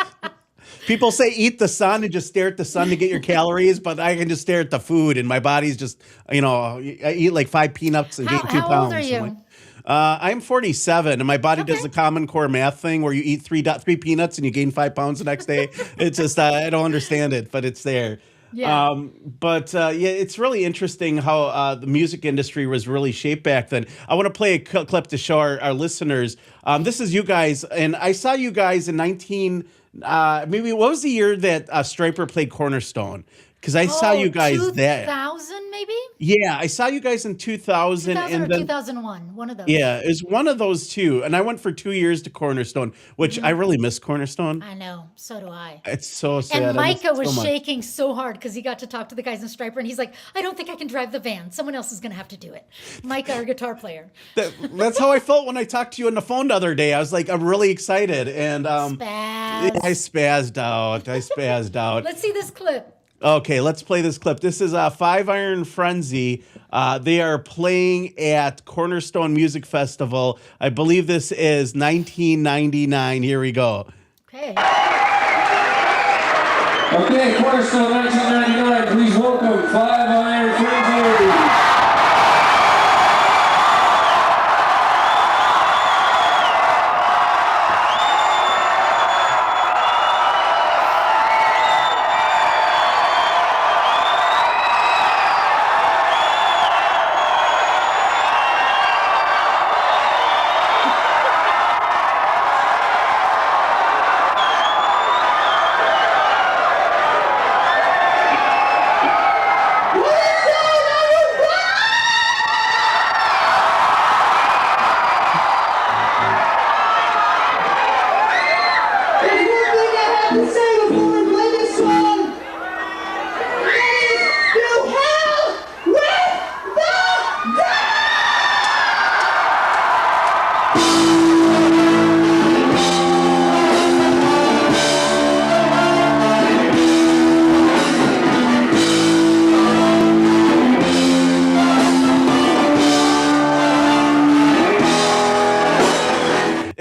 People say eat the sun and just stare at the sun to get your calories, but I can just stare at the food and my body's just, I eat like 5 peanuts and gain 2 pounds. How old are you? I'm 47 and my body does the Common Core math thing where you eat 3 peanuts and you gain 5 pounds the next day. It's just, I don't understand it, but it's there. Yeah. It's really interesting how the music industry was really shaped back then. I want to play a clip to show our listeners. This is you guys, and I saw you guys in maybe what was the year that Striper played Cornerstone? Because I saw you guys 2000 maybe? Yeah, I saw you guys in 2000 2000 or and then 2001, one of those. yeah, it was one of those two. And I went for 2 years to Cornerstone, which I really miss Cornerstone. I know, so do I. It's so sad. And I miss Micah it was so much. shaking so hard because he got to talk to the guys in Striper, and he's like, I don't think I can drive the van. Someone else is going to have to do it. Micah, our guitar player. That's how I felt when I talked to you on the phone the other day. I was like, I'm really excited. And I spazzed out. Let's see this clip. Okay, let's play this clip. This is Five Iron Frenzy. They are playing at Cornerstone Music Festival. I believe this is 1999. Here we go. Okay. Okay, Cornerstone 1999. Please welcome Five Iron Frenzy.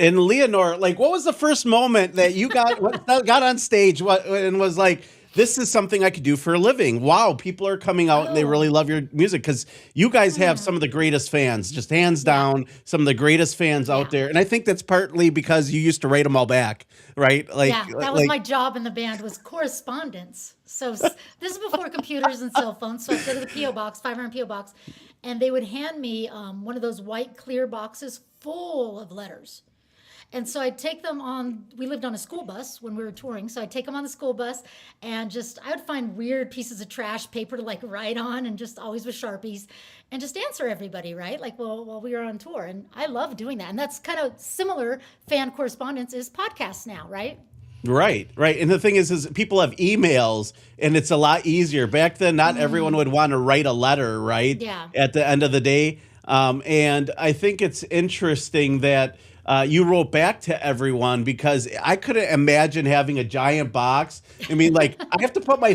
And Leanor, like, what was the first moment that you got on stage and was like, this is something I could do for a living? Wow, people are coming out and they really love your music, because you guys have some of the greatest fans, just hands down, some of the greatest fans out there. And I think that's partly because you used to write them all back, right? Like, yeah, that was my job in the band, was correspondence. So this is before computers and cell phones. So I'd go to the P.O. box, 500 P.O. box, and they would hand me one of those white clear boxes full of letters. And so I'd take them on, we lived on a school bus when we were touring, so I'd take them on the school bus and I would find weird pieces of trash paper to like write on, and just always with Sharpies, and just answer everybody, right? Like, while we were on tour. And I love doing that. And that's kind of similar fan correspondence is podcasts now, right? Right. And the thing is people have emails, and it's a lot easier. Back then, not everyone would want to write a letter, right? Yeah. At the end of the day. And I think it's interesting that you wrote back to everyone, because I couldn't imagine having a giant box. I mean, like, I have to put my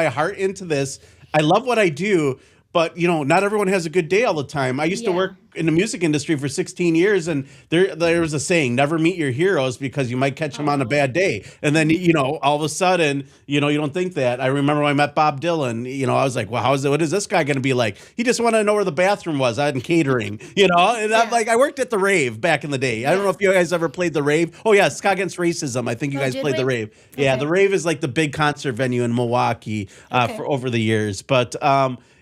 heart into this. I love what I do, but, not everyone has a good day all the time. I used to work in the music industry for 16 years, and there was a saying, never meet your heroes, because you might catch them on a bad day. And then, all of a sudden, you don't think that. I remember when I met Bob Dylan, I was like, well, what is this guy going to be like? He just wanted to know where the bathroom was. I had catering, and I'm like, I worked at the Rave back in the day. I don't know if you guys ever played the Rave. Oh yeah, Ska Against Racism. I think you guys played the Rave. Okay. Yeah, the Rave is like the big concert venue in Milwaukee for over the years. But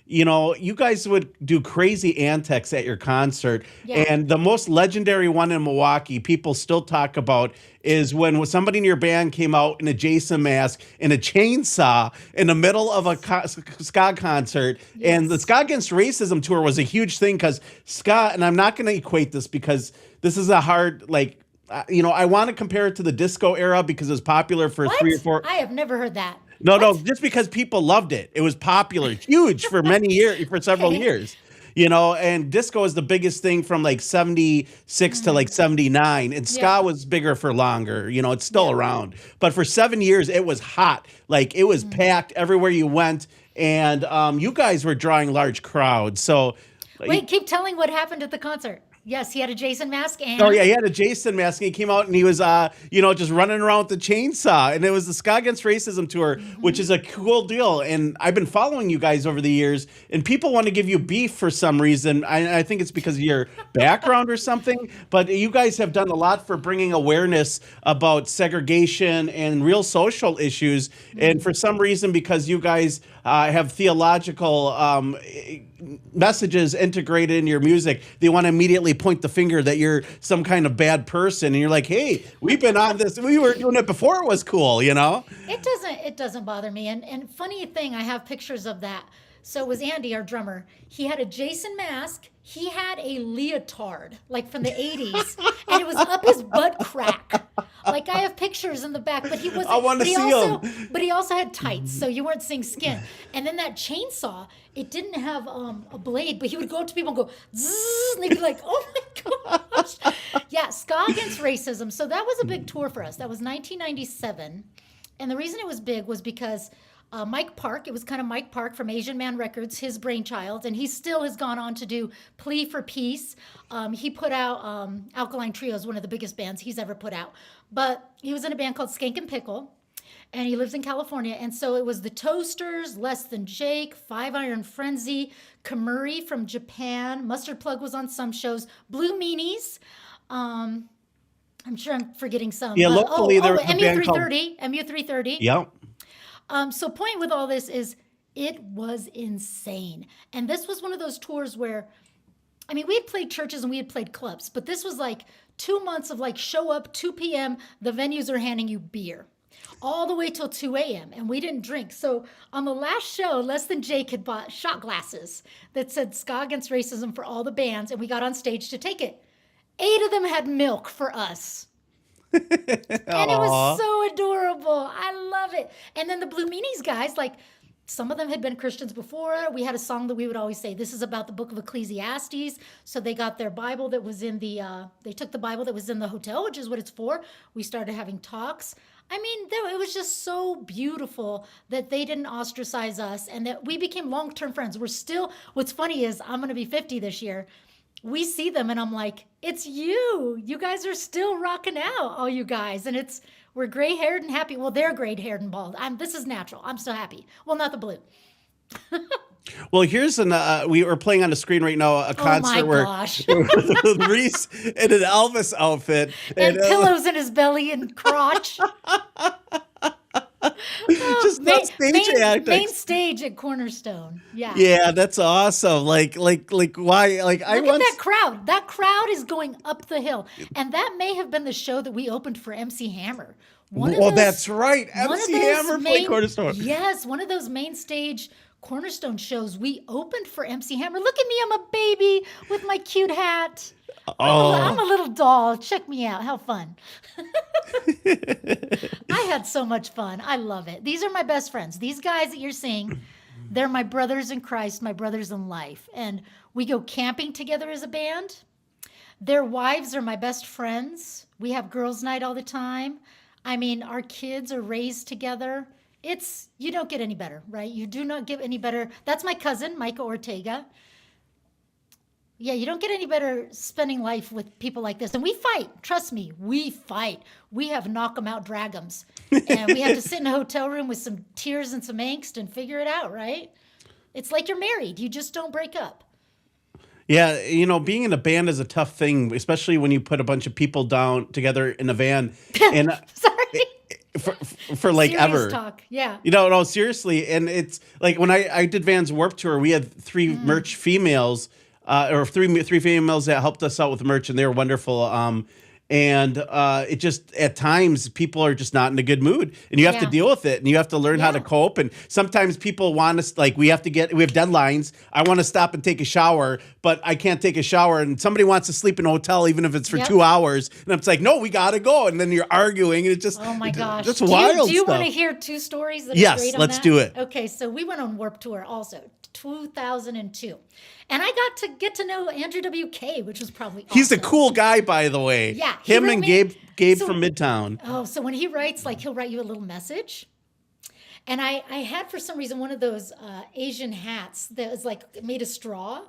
you guys would do crazy antics at your concert. Yeah. And the most legendary one in Milwaukee, people still talk about, is when somebody in your band came out in a Jason mask and a chainsaw in the middle of a ska concert. Yes. And the Ska Against Racism tour was a huge thing, because ska, and I'm not going to equate this because this is a hard, I want to compare it to the disco era, because it was popular for 3 or 4. I have never heard that. No, just because people loved it. It was popular, huge for many years, for several years. And disco is the biggest thing from like 76 to like 79. And ska was bigger for longer. It's still around. But for 7 years, it was hot. Like, it was packed everywhere you went. And you guys were drawing large crowds. So wait, keep telling what happened at the concert. Yes, he had a Jason mask. And oh yeah, he had a Jason mask. And he came out and he was, just running around with the chainsaw. And it was the Ska Against Racism tour, which is a cool deal. And I've been following you guys over the years, and people want to give you beef for some reason. I think it's because of your background or something. But you guys have done a lot for bringing awareness about segregation and real social issues. And for some reason, because you guys have theological messages integrated in your music, they want to immediately immediately point the finger that you're some kind of bad person, and you're like, hey, we've been on this. We were doing it before it was cool, you know? It doesn't bother me. And funny thing, I have pictures of that. So it was Andy, our drummer. He had a Jason mask. He had a leotard, like from the 80s, and it was up his butt crack. Like I have pictures in the back, but he wasn't. I want to see him. But he also had tights, so you weren't seeing skin. And then that chainsaw, it didn't have a blade, but he would go up to people and go, zzz, and they'd be like, oh my gosh. Yeah, Ska Against Racism. So that was a big tour for us. That was 1997. And the reason it was big was because Mike Park, it was kind of Mike Park from Asian Man Records, his brainchild, and he still has gone on to do Plea for Peace. He put out Alkaline Trio is one of the biggest bands he's ever put out. But he was in a band called Skank and Pickle, and he lives in California. And so it was the Toasters, Less Than Jake, Five Iron Frenzy, Kamuri from Japan, Mustard Plug was on some shows, Blue Meanies. I'm sure I'm forgetting some. Yeah, locally there was a band called MU330. Yep. So point with all this is it was insane. And this was one of those tours where, I mean, we had played churches and we had played clubs, but this was like 2 months of like show up 2 p.m. The venues are handing you beer all the way till 2 a.m. and we didn't drink. So on the last show, Less Than Jake had bought shot glasses that said Ska Against Racism for all the bands, and we got on stage to take it. 8 of them had milk for us. And it was so adorable. I love it. And then the Blue Meanies guys, like some of them had been Christians before. We had a song that we would always say, this is about the book of Ecclesiastes. So they got their Bible that was in they took the Bible that was in the hotel, which is what it's for. We started having talks. I mean, it was just so beautiful that they didn't ostracize us and that we became long-term friends. What's funny is I'm going to be 50 this year. We see them and I'm like, it's you. You guys are still rocking out, all you guys. And we're gray-haired and happy. Well, they're gray-haired and bald. This is natural. I'm still happy. Well, not the blue. Well, here's we are playing on the screen right now a concert where Reese in an Elvis outfit and pillows in his belly and crotch. Just not stage acting. Main stage at Cornerstone. Yeah. Yeah, that's awesome. Like why? Like Look at that crowd. That crowd is going up the hill, and that may have been the show that we opened for MC Hammer. That's right. MC Hammer played Cornerstone. Yes, one of those main stage Cornerstone shows we opened for MC Hammer. Look at me, I'm a baby with my cute hat. I'm a little doll. Check me out. How fun. I had so much fun. I love it. These are my best friends. These guys that you're seeing, they're my brothers in Christ, my brothers in life. And we go camping together as a band. Their wives are my best friends. We have girls' night all the time. I mean, our kids are raised together. You don't get any better, right? You do not get any better. That's my cousin, Micah Ortega. Yeah, you don't get any better spending life with people like this. And we fight. Trust me, we fight. We have knock 'em out, drag 'ems. And we have to sit in a hotel room with some tears and some angst and figure it out, right? It's like you're married. You just don't break up. Yeah, being in a band is a tough thing, especially when you put a bunch of people down together in a van. And Sorry. For like Serious ever. talk. Yeah. No, seriously. And it's like when I did Van's Warped Tour, we had 3 merch females, or three females that helped us out with merch, and they were wonderful. And it just, at times, people are just not in a good mood, and you have to deal with it, and you have to learn how to cope. And sometimes people want us, like, we have deadlines. I want to stop and take a shower, but I can't take a shower, and somebody wants to sleep in a hotel, even if it's for 2 hours. And it's like, no, we got to go. And then you're arguing, and it's just, oh my gosh. That's wild. Do you want to hear 2 stories that are yes, great on let's that? do it. Okay, so we went on Warped Tour also, 2002. And I got to get to know Andrew WK, which was probably awesome. He's a cool guy, by the way. Yeah. Him and Gabe from Midtown. Oh, so when he writes, like, he'll write you a little message. And I had, for some reason, one of those Asian hats that was, like, made of straw.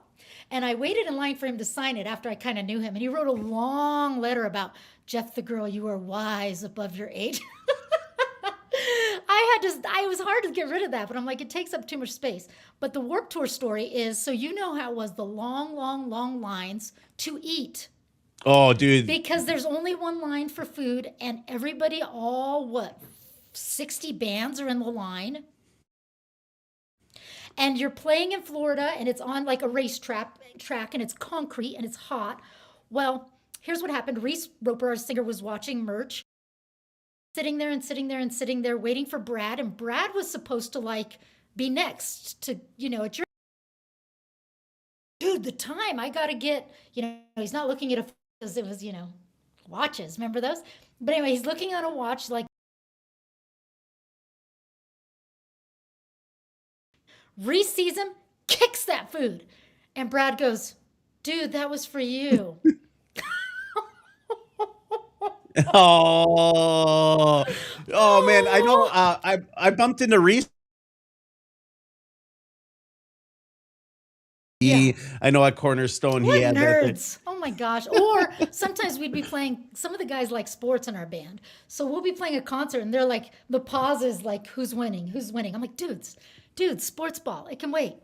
And I waited in line for him to sign it after I kind of knew him. And he wrote a long letter about, Jeff the girl, you are wise above your age. It was hard to get rid of that, but I'm like, it takes up too much space. But the Warped Tour story is, so you know how it was, the long, long, long lines to eat. Oh, dude. Because there's only one line for food, and everybody, 60 bands are in the line. And you're playing in Florida, and it's on like a racetrack, and it's concrete, and it's hot. Well, here's what happened. Reese Roper, our singer, was watching merch, sitting there and sitting there and sitting there waiting for Brad. And Brad was supposed to like be next to, at your, dude, the time I got to get, he's not looking at a, because it was, watches. Remember those? But anyway, he's looking on a watch like, Reese sees him, kicks that food. And Brad goes, dude, that was for you. Oh, oh man. I know. I bumped into Reese. I know at Cornerstone What he had nerds. Oh my gosh. Or sometimes we'd be playing, some of the guys like sports in our band. So we'll be playing a concert and they're like, the pause is like, who's winning? Who's winning? I'm like, dude, sports ball. It can wait.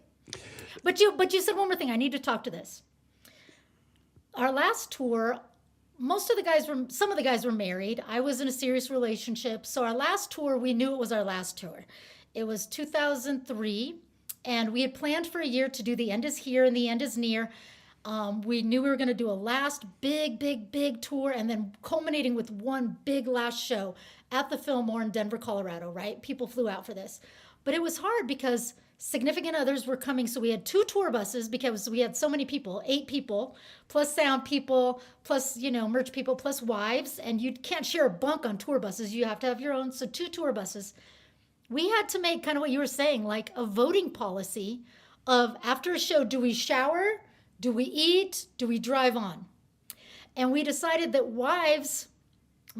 But you said one more thing. I need to talk to this. Our last tour, some of the guys were married. I was in a serious relationship. So our last tour, we knew it was our last tour. It was 2003. And we had planned for a year to do The End Is Here and The End Is Near. We knew we were going to do a last big tour and then culminating with one big last show at the Fillmore in Denver, Colorado, right? People flew out for this. But it was hard because significant others were coming. So we had 2 tour buses because we had so many people, 8 people, plus sound people, plus, merch people, plus wives. And you can't share a bunk on tour buses. You have to have your own. So 2 tour buses. We had to make kind of what you were saying, like a voting policy of after a show, do we shower? Do we eat? Do we drive on? And we decided that wives,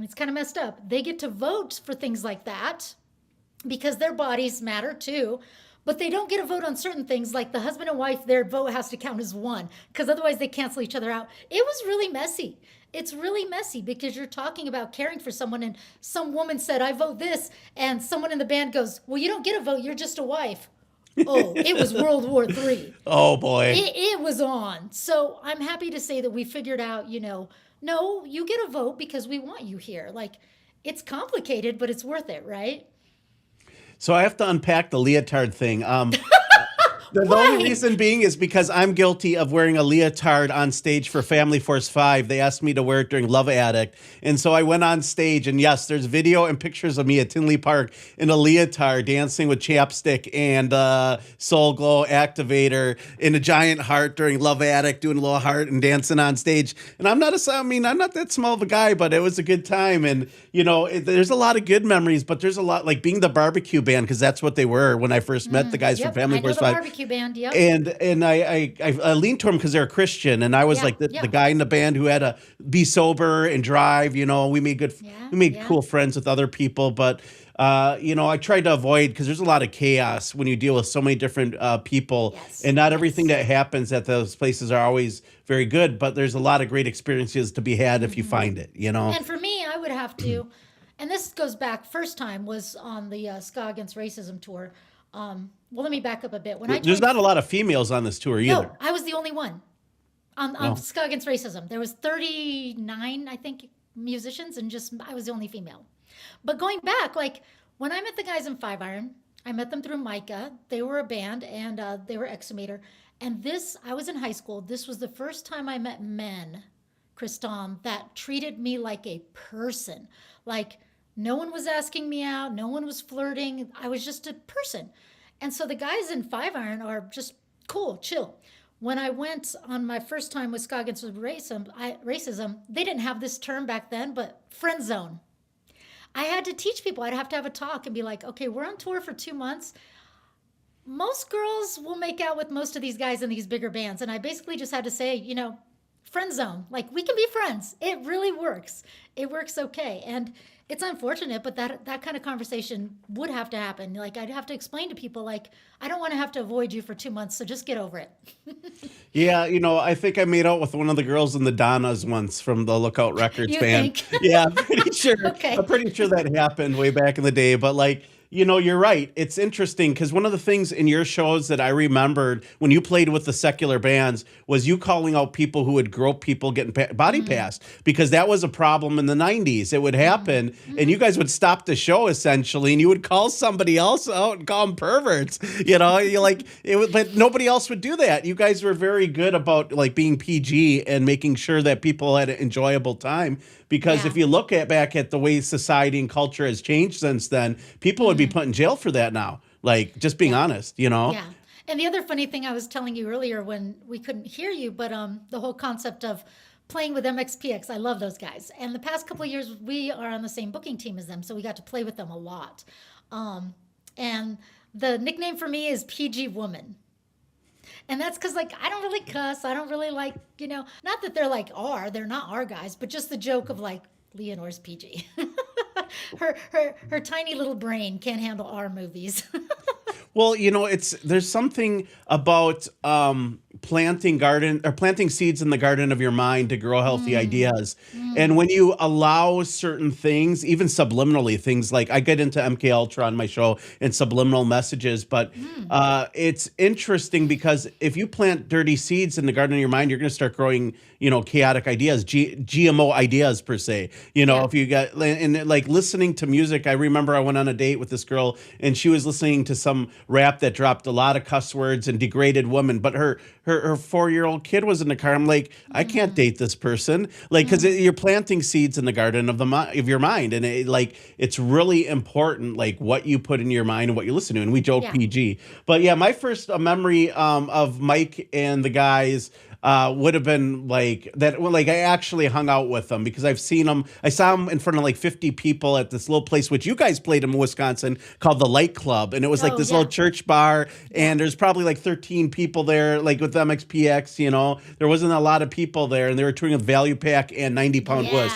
it's kind of messed up, they get to vote for things like that because their bodies matter too, but they don't get a vote on certain things like the husband and wife, their vote has to count as one because otherwise they cancel each other out. It was really messy. It's really messy because you're talking about caring for someone and some woman said, I vote this. And someone in the band goes, well, you don't get a vote. You're just a wife. Oh, it was World War III. Oh, boy. It was on. So I'm happy to say that we figured out, no, you get a vote because we want you here. Like, it's complicated, but it's worth it, right? So I have to unpack the leotard thing. The only reason being is because I'm guilty of wearing a leotard on stage for Family Force 5. They asked me to wear it during Love Addict. And so I went on stage, and yes, there's video and pictures of me at Tinley Park in a leotard dancing with chapstick and Soul Glow Activator in a giant heart during Love Addict, doing a little heart and dancing on stage. And I'm not that small of a guy, but it was a good time. And, there's a lot of good memories, but there's a lot like being the barbecue band, because that's what they were when I first met the guys from Family Force 5. Band, yep. And I leaned to them because they're a Christian, and I was the guy in the band who had to be sober and drive. We made cool friends with other people, but I tried to avoid because there's a lot of chaos when you deal with so many different people, and not everything that happens at those places are always very good. But there's a lot of great experiences to be had if you find it. And for me, I would have to, and this goes back. First time was on the Ska Against Racism tour. Well, let me back up a bit. There's not a lot of females on this tour either. No, I was the only one on Ska Against Racism. There was 39, I think, musicians, and I was the only female. But going back, like when I met the guys in 5 Iron, I met them through Micah. They were a band, and they were Exhumator. And I was in high school. This was the first time I met men, Kristan, that treated me like a person. Like no one was asking me out. No one was flirting. I was just a person. And so the guys in 5 Iron are just cool, chill. When I went on my first time with Ska Against Racism, they didn't have this term back then, but friend zone. I had to teach people. I'd have to have a talk and be like, okay, we're on tour for 2 months. Most girls will make out with most of these guys in these bigger bands. And I basically just had to say, friend zone. Like, we can be friends. It really works. It works okay. And it's unfortunate, but that kind of conversation would have to happen. Like, I'd have to explain to people, like, I don't want to have to avoid you for 2 months, so just get over it. Yeah, I think I made out with one of the girls in the Donnas once from the Lookout Records You band. think? Yeah, I'm pretty sure. Okay. I'm pretty sure that happened way back in the day. But like, you're right. It's interesting because one of the things in your shows that I remembered when you played with the secular bands was you calling out people who would grope people getting body passed, because that was a problem in the 90s. It would happen, and you guys would stop the show essentially, and you would call somebody else out and call them perverts. You're like it would, but nobody else would do that. You guys were very good about like being PG and making sure that people had an enjoyable time. Because if you look back at the way society and culture has changed since then, people would be put in jail for that now. Like, just being honest, Yeah. And the other funny thing I was telling you earlier when we couldn't hear you, but the whole concept of playing with MXPX, I love those guys. And the past couple of years, we are on the same booking team as them, so we got to play with them a lot. And the nickname for me is PG Woman. And that's because, like, I don't really cuss. I don't really like, not that they're like they're not our guys, but just the joke of like, Leanor's PG. her tiny little brain can't handle our movies. Well, there's something about planting seeds in the garden of your mind to grow healthy ideas. And when you allow certain things, even subliminally, things like I get into MK Ultra on my show and subliminal messages, but it's interesting because if you plant dirty seeds in the garden of your mind, you're going to start growing, chaotic ideas, GMO ideas per se. If you got, and like listening to music, I remember I went on a date with this girl and she was listening to some rap that dropped a lot of cuss words and degraded women, but her 4-year-old kid was in the car. I'm like, I can't date this person, like, because you're planting seeds in the garden of your mind, and it's really important, like what you put in your mind and what you listen to. And we joke PG, but my first memory of Mike and the guys would have been like that. Well, like I actually hung out with them because I've seen them. I saw them in front of like 50 people at this little place, which you guys played in Wisconsin, called the Light Club. And it was like this little church bar. And there's probably like 13 people there, like with MXPX, there wasn't a lot of people there. And they were touring with Value Pack and 90 Pound Wuss.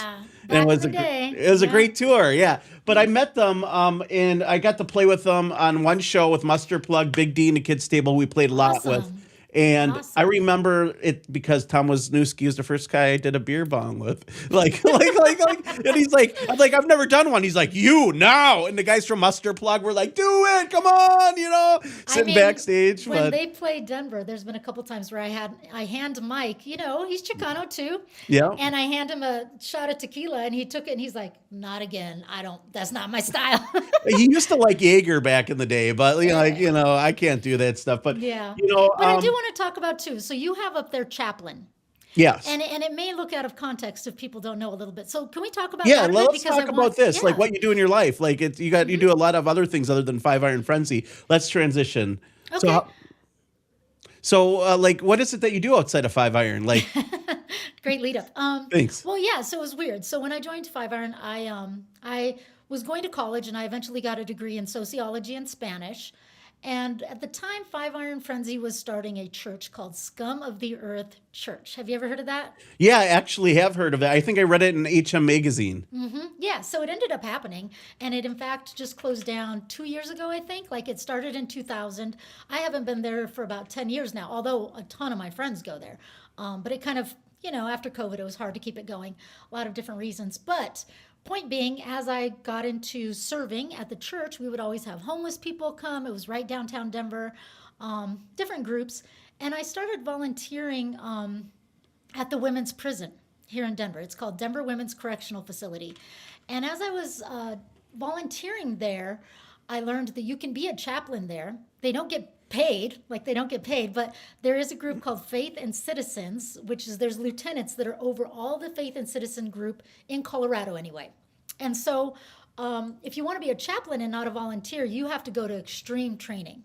And it was a great tour. Yeah. But I met them and I got to play with them on one show with Muster Plug, Big D, and the Kids Table we played a lot with. And I remember it because Tom Wisniewski was the first guy I did a beer bong with. Like, and he's like, I'm like, I've never done one. He's like, you now. And the guys from Muster Plug were like, do it, come on, sitting backstage. When they played Denver, there's been a couple times where I hand Mike, he's Chicano too. Yeah. And I hand him a shot of tequila and he took it and he's like, not again. That's not my style. He used to like Jaeger back in the day, but I can't do that stuff. But but I do want to talk about too. So you have up there Chaplain. Yes. And it may look out of context if people don't know a little bit. So can we talk about that? Yeah, let's talk about this, like what you do in your life. Like you do a lot of other things other than 5 Iron Frenzy. Let's transition. Okay. So like what is it that you do outside of 5 Iron? Like great lead up. Thanks. Well, yeah, so it was weird. So when I joined 5 Iron, I was going to college and I eventually got a degree in sociology and Spanish. And at the time, 5 Iron Frenzy was starting a church called Scum of the Earth Church. Have you ever heard of that? Yeah, I actually have heard of it. I think I read it in HM Magazine. Mm-hmm. Yeah, so it ended up happening. And it, in fact, just closed down 2 years ago, I think. Like, it started in 2000. I haven't been there for about 10 years now, although a ton of my friends go there. But it kind of, after COVID, it was hard to keep it going. A lot of different reasons. But point being, as I got into serving at the church, we would always have homeless people come. It was right downtown Denver, different groups. And I started volunteering at the women's prison here in Denver. It's called Denver Women's Correctional Facility. And as I was volunteering there, I learned that you can be a chaplain there. They don't get paid, but there is a group called Faith and Citizens, there's lieutenants that are over all the Faith and Citizen group in Colorado anyway. And so if you want to be a chaplain and not a volunteer, you have to go to extreme training,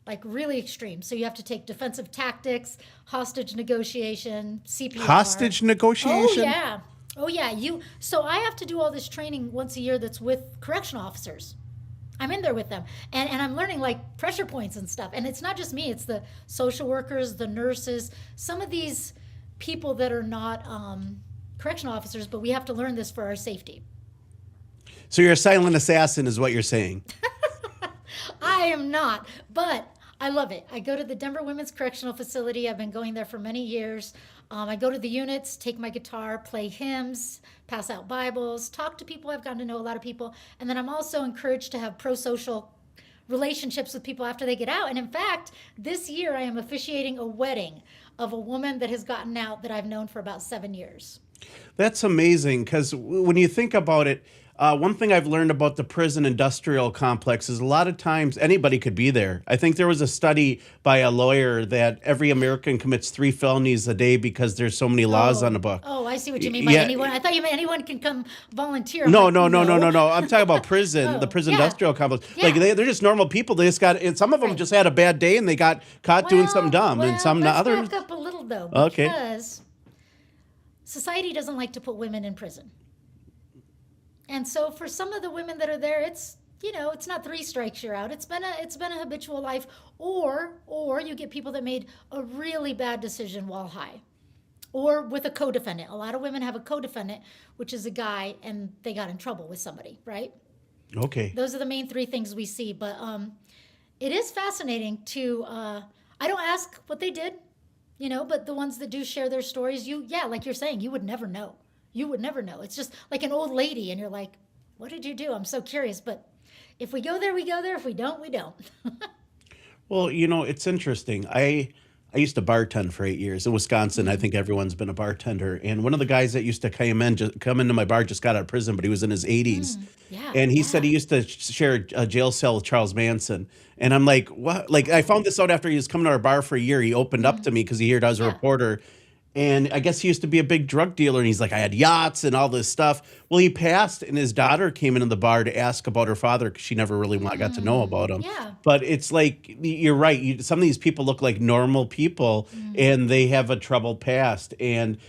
like really extreme. So you have to take defensive tactics, hostage negotiation, CPR. Hostage negotiation? Oh yeah. So I have to do all this training once a year that's with correctional officers. I'm in there with them and I'm learning like pressure points and stuff. And it's not just me, it's the social workers, the nurses, some of these people that are not correctional officers, but we have to learn this for our safety. So you're a silent assassin is what you're saying. I am not, but I love it. I go to the Denver Women's Correctional Facility. I've been going there for many years. I go to the units, take my guitar, play hymns, pass out Bibles, talk to people. I've gotten to know a lot of people. And then I'm also encouraged to have pro-social relationships with people after they get out. And in fact, this year I am officiating a wedding of a woman that has gotten out that I've known for about 7 years. That's amazing because when you think about it, one thing I've learned about the prison industrial complex is a lot of times anybody could be there. I think there was a study by a lawyer that every American commits 3 felonies a day because there's so many laws on the book. Oh, I see what you mean by Yeah. anyone. I thought you meant anyone can come volunteer. I'm No, like, no, no, no, no, no. I'm talking about prison, the prison yeah. industrial complex. Yeah. Like they're just normal people. They just got, and some of them just had a bad day and they got caught doing something dumb, and some let's others. back up a little though, Okay. because society doesn't like to put women in prison. And so for some of the women that are there, it's, it's not 3 strikes you're out. It's been a habitual life, or you get people that made a really bad decision while high, or with a co-defendant. A lot of women have a co-defendant, which is a guy, and they got in trouble with somebody, right? Okay. Those are the main 3 things we see. But it is fascinating to, I don't ask what they did, but the ones that do share their stories, like you're saying, you would never know. You would never know. It's just like an old lady, and you're like, what did you do? I'm so curious. But if we go there, we go there. If we don't, we don't. Well, it's interesting. I used to bartend for 8 years in Wisconsin. I think everyone's been a bartender. And one of the guys that used to come into my bar just got out of prison, but he was in his 80s. And he said he used to share a jail cell with Charles Manson. And I'm like, what? Like, I found this out after he was coming to our bar for a year. He opened up to me because he heard I was a reporter. And I guess he used to be a big drug dealer, and he's like, I had yachts and all this stuff. Well, he passed, and his daughter came into the bar to ask about her father because she never really got to know about him. Yeah. But it's like, you're right. Some of these people look like normal people, and they have a troubled past. And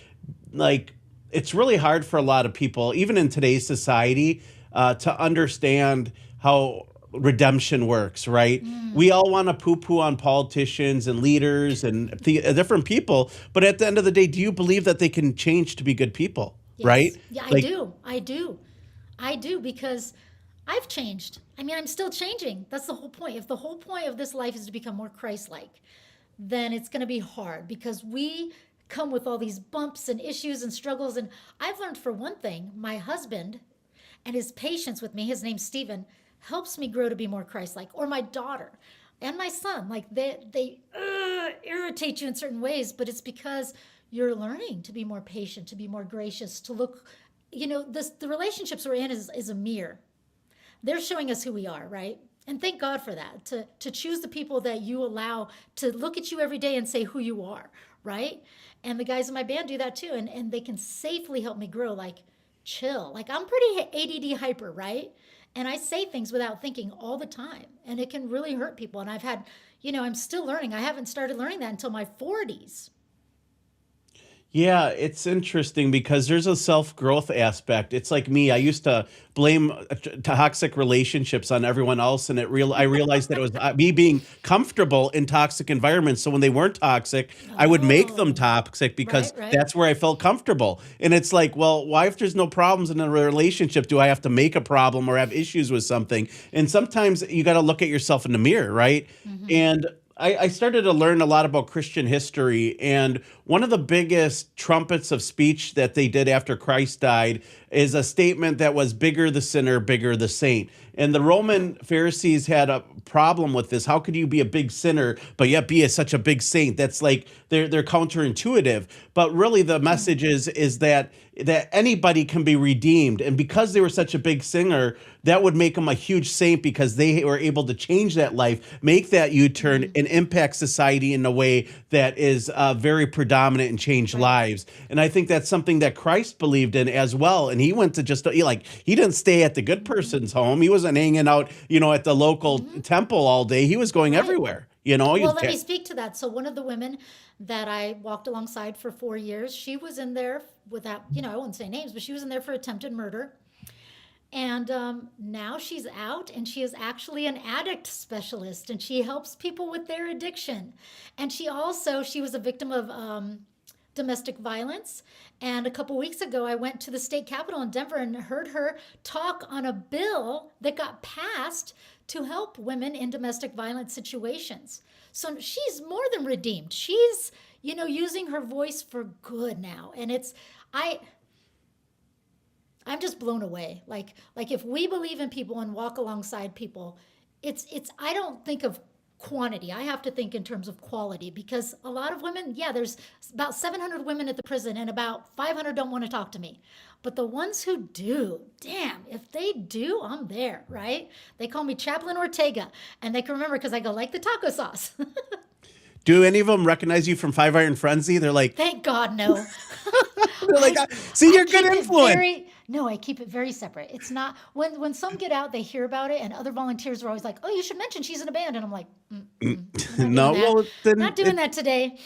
like, it's really hard for a lot of people, even in today's society, to understand how redemption works, right? We all want to poo-poo on politicians and leaders and different people, but at the end of the day, do you believe that they can change to be good people, right? Yeah, Like, I do, because I've changed. I mean, I'm still changing. That's the whole point. If the whole point of this life is to become more Christ-like, then it's going to be hard, because we come with all these bumps and issues and struggles. And I've learned, for one thing, my husband and his patience with me, his name's Stephen, helps me grow to be more Christ-like. Or my daughter and my son, like they irritate you in certain ways, but it's because you're learning to be more patient, to be more gracious, to look, the relationships we're in is a mirror. They're showing us who we are, right? And thank God for that, to choose the people that you allow to look at you every day and say who you are, right? And the guys in my band do that too, and they can safely help me grow, like, chill. Like, I'm pretty ADD hyper, right? And I say things without thinking all the time, and it can really hurt people. And I've had, I'm still learning. I haven't started learning that until my 40s. Yeah, it's interesting because there's a self-growth aspect. It's like me. I used to blame toxic relationships on everyone else, and I realized that it was me being comfortable in toxic environments. So when they weren't toxic, I would make them toxic because that's where I felt comfortable. And it's like, well, why, if there's no problems in a relationship, do I have to make a problem or have issues with something? And sometimes you got to look at yourself in the mirror, right? And I started to learn a lot about Christian history, and one of the biggest trumpets of speech that they did after Christ died is a statement that was, bigger the sinner, bigger the saint. And the Roman Pharisees had a problem with this. How could you be a big sinner but yet be such a big saint? That's like, they're counterintuitive. But really the message is that anybody can be redeemed. And because they were such a big sinner, that would make them a huge saint, because they were able to change that life, make that U-turn, and impact society in a way that is very predominant and change lives. And I think that's something that Christ believed in as well. And he went to he didn't stay at the good person's home. He wasn't hanging out, at the local temple all day. He was going everywhere, Well, let me speak to that. So one of the women that I walked alongside for 4 years, she was in there without, I won't say names, but she was in there for attempted murder. And now she's out, and she is actually an addict specialist, and she helps people with their addiction. And she was a victim of domestic violence. And a couple weeks ago, I went to the state capitol in Denver and heard her talk on a bill that got passed to help women in domestic violence situations. So she's more than redeemed. She's, using her voice for good now. And I'm just blown away. Like if we believe in people and walk alongside people, I don't think of quantity. I have to think in terms of quality, because a lot of women, there's about 700 women at the prison and about 500 don't want to talk to me. But the ones who do, damn, if they do, I'm there, right? They call me Chaplain Ortega, and they can remember because I go like the taco sauce. Do any of them recognize you from Five Iron Frenzy? They're like, thank God, no. they're like, see, you're good influence. No, I keep it very separate. It's not, when some get out, they hear about it, and other volunteers are always like, oh, you should mention she's in a band. And I'm like, no, well, then not doing that today.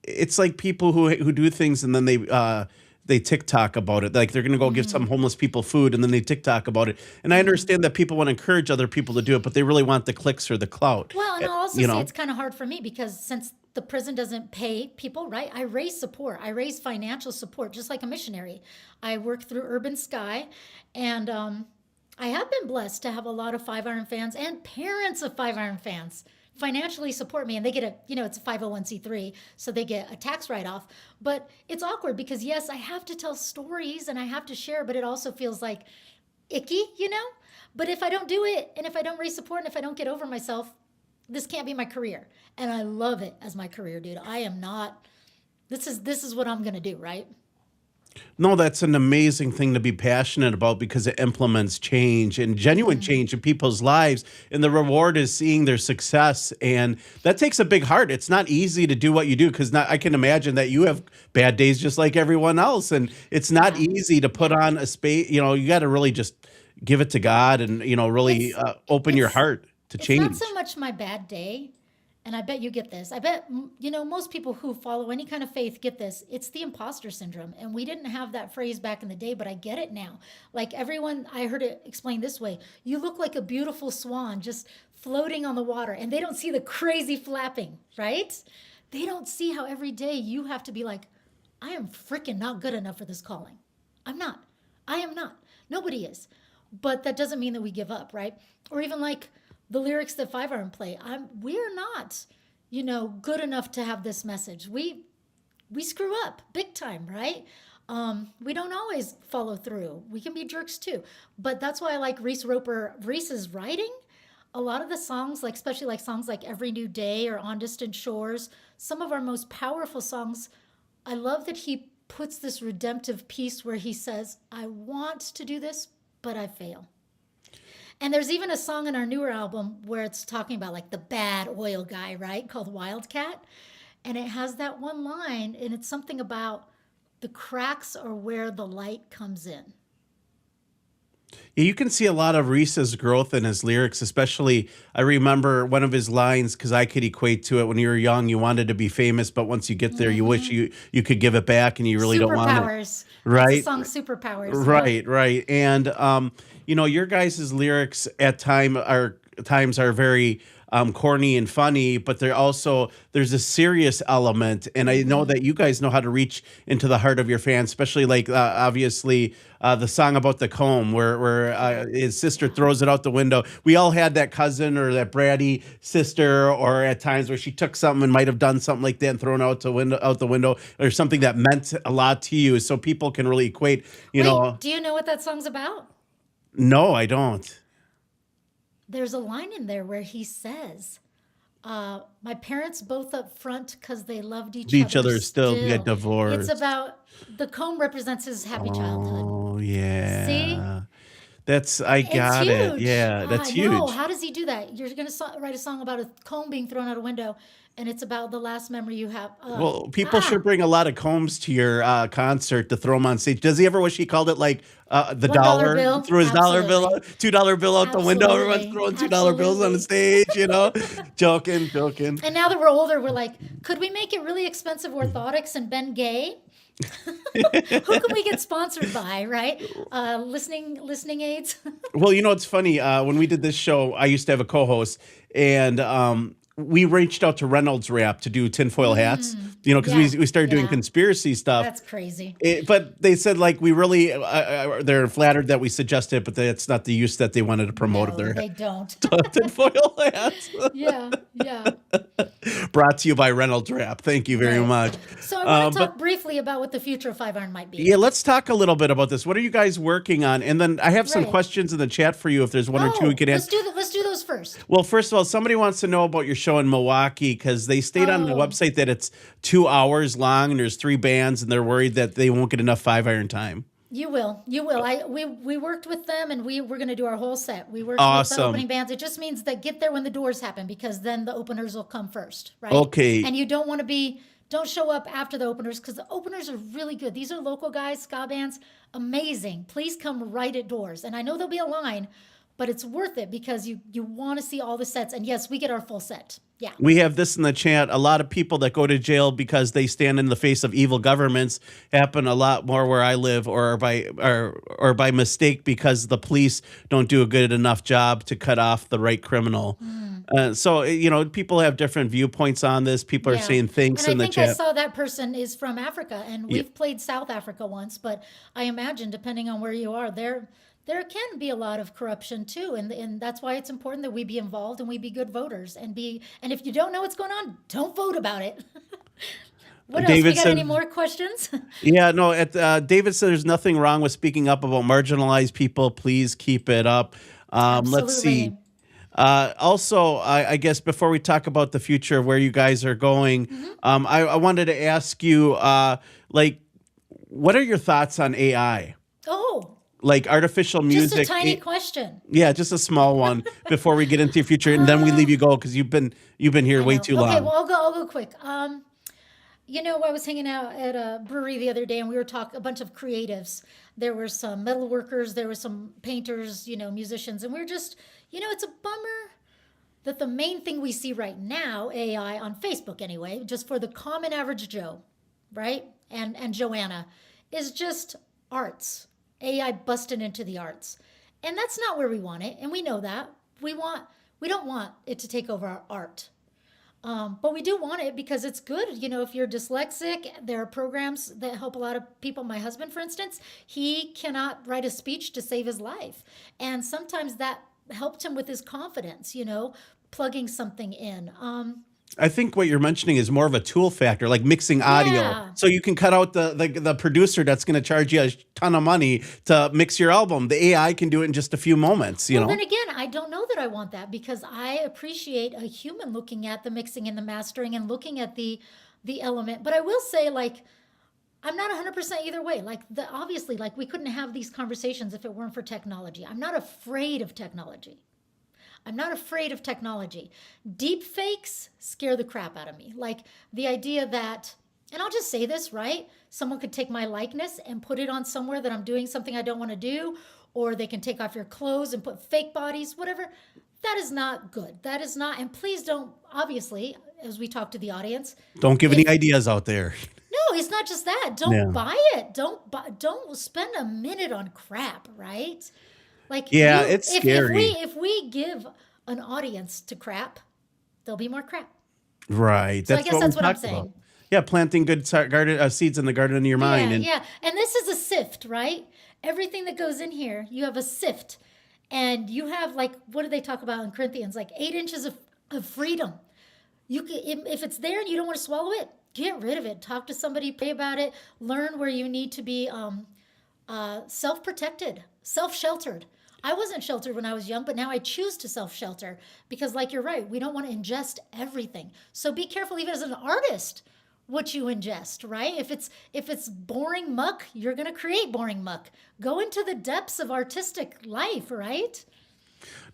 It's like people who do things and then they TikTok about it. Like they're going to go give some homeless people food and then they TikTok about it. And I understand that people want to encourage other people to do it, but they really want the clicks or the clout. Well, and I'll also say it's kind of hard for me because since the prison doesn't pay people, right? I raise support. I raise financial support, just like a missionary. I work through Urban Sky, and I have been blessed to have a lot of Five Iron fans and parents of Five Iron fans financially support me, and they get it's a 501c3, so they get a tax write-off. But it's awkward because, yes, I have to tell stories and I have to share, but it also feels like icky, But if I don't do it, and if I don't raise support, and if I don't get over myself, this can't be my career. And I love it as my career, dude. I am not, this is what I'm going to do, right? No, that's an amazing thing to be passionate about because it implements change and genuine change in people's lives. And the reward is seeing their success. And that takes a big heart. It's not easy to do what you do because I can imagine that you have bad days just like everyone else. And it's not easy to put on a space. You got to really just give it to God and, really open your heart to change. It's not so much my bad day. And I bet you get this. I bet, most people who follow any kind of faith get this. It's the imposter syndrome. And we didn't have that phrase back in the day, but I get it now. Like everyone, I heard it explained this way. You look like a beautiful swan just floating on the water, and they don't see the crazy flapping, right? They don't see how every day you have to be like, I am freaking not good enough for this calling. I'm not. I am not. Nobody is. But that doesn't mean that we give up, right? Or even like the lyrics that Five Iron play. We're not, good enough to have this message. We screw up big time, right? We don't always follow through. We can be jerks too. But that's why I like Reese's writing. A lot of the songs, especially like songs like Every New Day or On Distant Shores, some of our most powerful songs, I love that he puts this redemptive piece where he says, I want to do this, but I fail. And there's even a song in our newer album where it's talking about like the bad oil guy, right? Called Wildcat. And it has that one line, and it's something about the cracks are where the light comes in. Yeah, you can see a lot of Reese's growth in his lyrics, especially I remember one of his lines, because I could equate to it. When you were young, you wanted to be famous, but once you get there, you wish you could give it back, and you really don't want it. Superpowers. Right. It's the song Superpowers. Right. And, your guys' lyrics at times are very corny and funny, but there's a serious element. And I know that you guys know how to reach into the heart of your fans, especially like obviously the song about the comb where his sister throws it out the window. We all had that cousin or that bratty sister, or at times where she took something and might have done something like that and thrown out the window, or something that meant a lot to you, so people can really equate, Wait, do you know what that song's about? No, I don't. There's a line in there where he says, my parents both up front because they loved each other still get divorced. It's about, the comb represents his happy childhood. Oh, yeah. See? I got it. Yeah, that's huge. No, how does he do that? You're going to write a song about a comb being thrown out a window, and it's about the last memory you have. Well, people should bring a lot of combs to your concert to throw them on stage. Does he ever wish he called it like the dollar? Bill? Threw his Absolutely. $2 bill, $2 bill out the window. Everyone's throwing $2 bills on the stage, joking. And now that we're older, we're like, could we make it really expensive orthotics and Ben Gay? Who can we get sponsored by, right? Listening aids. Well, it's funny. When we did this show, I used to have a co-host, and we reached out to Reynolds Wrap to do tinfoil hats, you know, because we started doing conspiracy stuff. That's crazy. But they said, like, we really, they're flattered that we suggested, but that's not the use that they wanted to promote of their They don't. tinfoil hats. Yeah. Brought to you by Reynolds Wrap. Thank you very much. So I want to talk briefly about what the future of 5-iron might be. Yeah, let's talk a little bit about this. What are you guys working on? And then I have some questions in the chat for you if there's one or two we could answer. Let's do those first. Well, first of all, somebody wants to know about your show in Milwaukee because they state on the website that it's 2 hours long and there's 3 bands and they're worried that they won't get enough 5-iron time. You will. We worked with them and we're going to do our whole set. We worked with the opening bands. It just means that get there when the doors happen because then the openers will come first, right? Okay. And you don't show up after the openers because the openers are really good. These are local guys, ska bands, amazing. Please come right at doors. And I know there'll be a line, but it's worth it because you want to see all the sets. And yes, we get our full set. Yeah. We have this in the chat. A lot of people that go to jail because they stand in the face of evil governments happen a lot more where I live or by mistake because the police don't do a good enough job to cut off the right criminal. So, you know, people have different viewpoints on this. People are saying things in the chat. I saw that person is from Africa and we've played South Africa once, but I imagine depending on where you are, there can be a lot of corruption too, and that's why it's important that we be involved and we be good voters and if you don't know what's going on, don't vote about it. What else? We got any more questions? Yeah, no. David said there's nothing wrong with speaking up about marginalized people. Please keep it up. Let's see. Also, I guess before we talk about the future of where you guys are going, I wanted to ask you, what are your thoughts on AI? Oh. Like artificial music. Just a tiny question. Yeah, just a small one before we get into your future, and then we leave you go because you've been here way too long. Okay, well I'll go quick. You know, I was hanging out at a brewery the other day, and we were talking a bunch of creatives. There were some metal workers, there were some painters, you know, musicians, and we were just, you know, it's a bummer that the main thing we see right now, AI on Facebook anyway, just for the common average Joe, right, and Joanna, is just arts. AI busting into the arts. And that's not where we want it. And we know that. We don't want it to take over our art. But we do want it because it's good. You know, if you're dyslexic, there are programs that help a lot of people. My husband, for instance, he cannot write a speech to save his life. And sometimes that helped him with his confidence, you know, plugging something in. I think what you're mentioning is more of a tool factor, like mixing audio. Yeah. So you can cut out the producer that's going to charge you a ton of money to mix your album. The AI can do it in just a few moments, you know? Then again, I don't know that I want that because I appreciate a human looking at the mixing and the mastering and looking at the element. But I will say, like, I'm not 100% either way. Like, obviously, like, we couldn't have these conversations if it weren't for technology. I'm not afraid of technology. Deep fakes scare the crap out of me. Like the idea that, and I'll just say this, right? Someone could take my likeness and put it on somewhere that I'm doing something I don't want to do, or they can take off your clothes and put fake bodies, whatever. That is not good. That is not, and please don't, obviously, as we talk to the audience. Don't give any ideas out there. No, it's not just that. Don't buy it. Don't spend a minute on crap, right? Like, yeah, it's scary. If we give an audience to crap, there'll be more crap. Right. So I guess that's what I'm saying. About. Yeah, planting good seeds in the garden of your mind. Yeah. And this is a sift, right? Everything that goes in here, you have a sift. And you have, like, what do they talk about in Corinthians? Like 8 inches of freedom. You can, if it's there and you don't want to swallow it, get rid of it. Talk to somebody, pray about it. Learn where you need to be self-protected, self-sheltered. I wasn't sheltered when I was young, but now I choose to self-shelter because, like, you're right, we don't want to ingest everything. So be careful, even as an artist, what you ingest, right? If it's boring muck, you're going to create boring muck. Go into the depths of artistic life, right?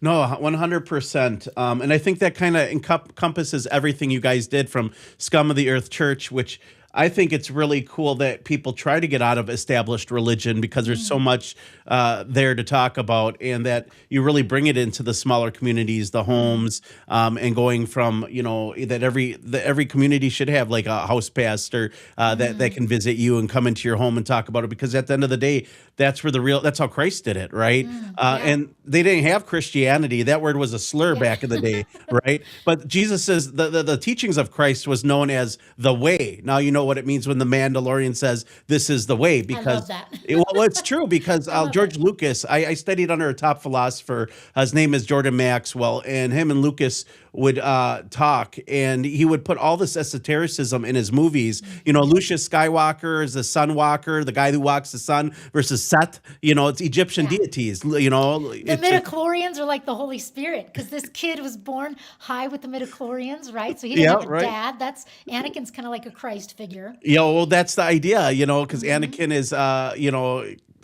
No, 100%. And I think that kind of encompasses everything you guys did from Scum of the Earth Church, which I think it's really cool that people try to get out of established religion because there's so much there to talk about, and that you really bring it into the smaller communities, the homes, and going from, that every community should have like a house pastor that can visit you and come into your home and talk about it, because at the end of the day, that's how Christ did it, right? And they didn't have Christianity. That word was a slur back in the day, right? But Jesus says the teachings of Christ was known as the way. Now you know what it means when the Mandalorian says this is the way, because I love that. well, it's true, because George Lucas, I studied under a top philosopher. His name is Jordan Maxwell, and him and Lucas would talk, and he would put all this esotericism in his movies. Lucius Skywalker is the sun walker, the guy who walks the sun, versus Set. It's Egyptian deities. The midichlorians are like the Holy Spirit, because this kid was born high with the midichlorians, right? So he didn't have a dad. That's Anakin's kind of like a Christ figure. Well, that's the idea, because Anakin is,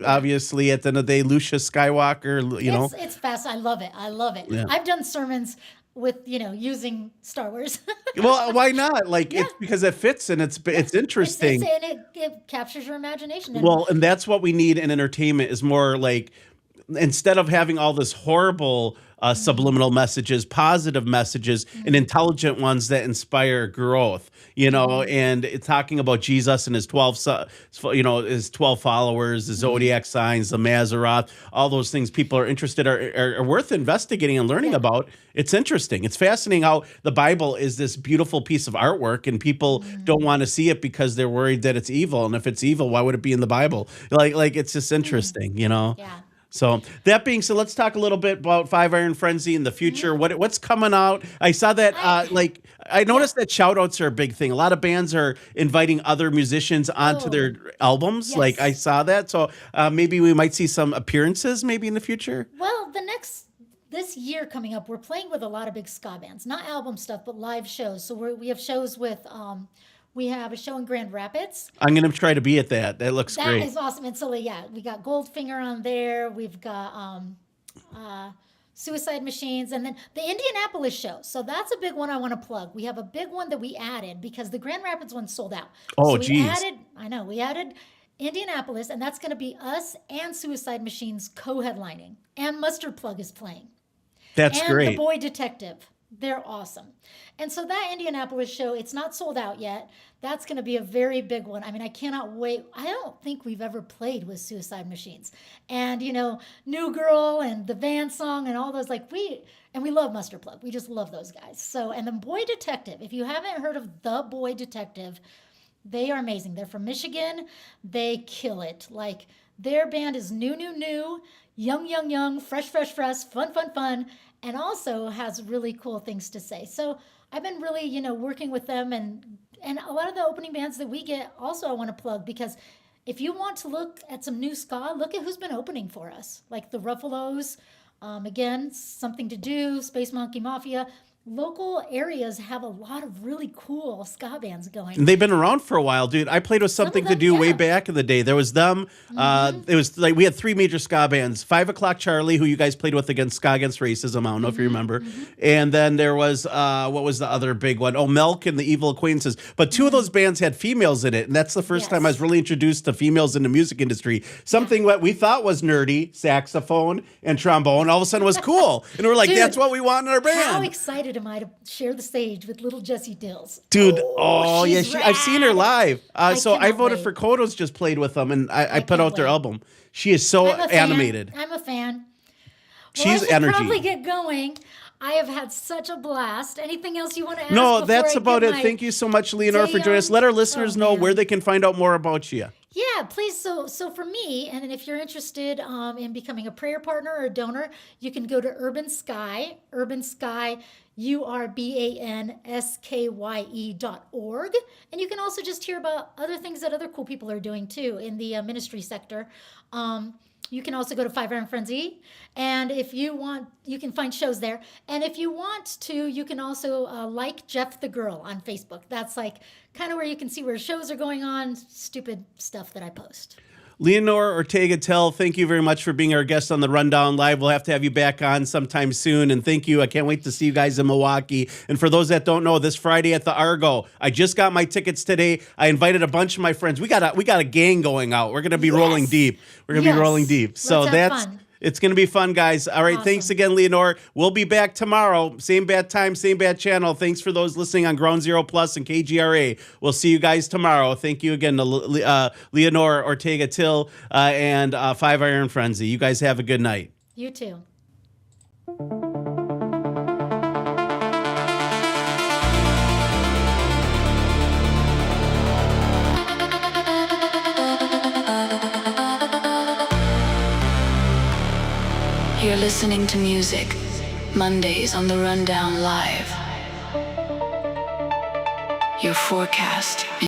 obviously at the end of the day, Lucius Skywalker, It's fast. I love it. Yeah. I've done sermons with, using Star Wars. Well, why not? It's because it fits, and it's interesting. And it captures your imagination. And that's what we need in entertainment, is more like, instead of having all this horrible subliminal messages, positive messages, and intelligent ones that inspire growth, and it's talking about Jesus and his 12 followers, the zodiac signs, the Mazzaroth, all those things people are interested, are worth investigating and learning about. It's interesting. It's fascinating how the Bible is this beautiful piece of artwork, and people don't want to see it because they're worried that it's evil. And if it's evil, why would it be in the Bible? Like it's just interesting, Yeah. So that being said, let's talk a little bit about Five Iron Frenzy in the future. What's coming out? I saw that, I noticed that shout outs are a big thing. A lot of bands are inviting other musicians onto their albums. Yes. I saw that. So maybe we might see some appearances maybe in the future. Well, this year coming up, we're playing with a lot of big ska bands, not album stuff, but live shows. So we have shows with, we have a show in Grand Rapids. I'm going to try to be at that. That looks great. That is awesome. And so, we got Goldfinger on there. We've got Suicide Machines, and then the Indianapolis show. So that's a big one I want to plug. We have a big one that we added because the Grand Rapids one sold out. Oh, so geez. we added Indianapolis, and that's going to be us and Suicide Machines co-headlining. And Mustard Plug is playing. That's great. And The Boy Detective. They're awesome. And so that Indianapolis show, it's not sold out yet. That's going to be a very big one. I mean, I cannot wait. I don't think we've ever played with Suicide Machines. And, New Girl and the Van Song and all those, we love Mustard Plug. We just love those guys. So, and the Boy Detective, if you haven't heard of The Boy Detective, they are amazing. They're from Michigan. They kill it. Their band is new, young, fresh, fun, and also has really cool things to say. So I've been really, working with them, and a lot of the opening bands that we get also I want to plug, because if you want to look at some new ska, look at who's been opening for us, like the Ruffalos, again, Something to Do, Space Monkey Mafia. Local areas have a lot of really cool ska bands going. And they've been around for a while, dude. I played with Something to Do way back in the day. There was them. It was we had three major ska bands. 5 O'Clock Charlie, who you guys played with against Ska Against Racism. I don't know if you remember. And then there was, what was the other big one? Oh, Milk and the Evil Acquaintances. But two of those bands had females in it. And that's the first time I was really introduced to females in the music industry. Something that we thought was nerdy, saxophone and trombone, all of a sudden was cool. And we're like, Dude, that's what we want in our band. How excited am I to share the stage with little Jessie Dills? Dude, she's I've seen her live. So I cannot voted wait. for Kodos just played with them, and I put out their album. She is so animated. I'm a fan. Well, She's I should energy. probably get going. I have had such a blast. Anything else you want to ask? No, before that's I about give it. my Thank you so much, Leanor, for day joining us. on? Let our listeners know man. where they can find out more about you. Yeah, please. So for me, and if you're interested in becoming a prayer partner or a donor, you can go to Urban Sky, urbansky.org. And you can also just hear about other things that other cool people are doing too in the ministry sector. You can also go to Five Iron Frenzy, and if you want, you can find shows there. And if you want to, you can also like Jeff the Girl on Facebook. That's kind of where you can see where shows are going on, stupid stuff that I post. Leanor Ortega Till, thank you very much for being our guest on the Rundown Live. We'll have to have you back on sometime soon. And thank you. I can't wait to see you guys in Milwaukee. And for those that don't know, this Friday at the Argo, I just got my tickets today. I invited a bunch of my friends. We got a gang going out. We're going to be rolling deep. We're going to be rolling deep. So Let's have fun. It's going to be fun, guys. All right. Awesome. Thanks again, Leanor. We'll be back tomorrow. Same bad time, same bad channel. Thanks for those listening on Ground Zero Plus and KGRA. We'll see you guys tomorrow. Thank you again to Leanor Ortega Till and 5 Iron Frenzy. You guys have a good night. You too. You're listening to music, Mondays on the Rundown Live. Your forecast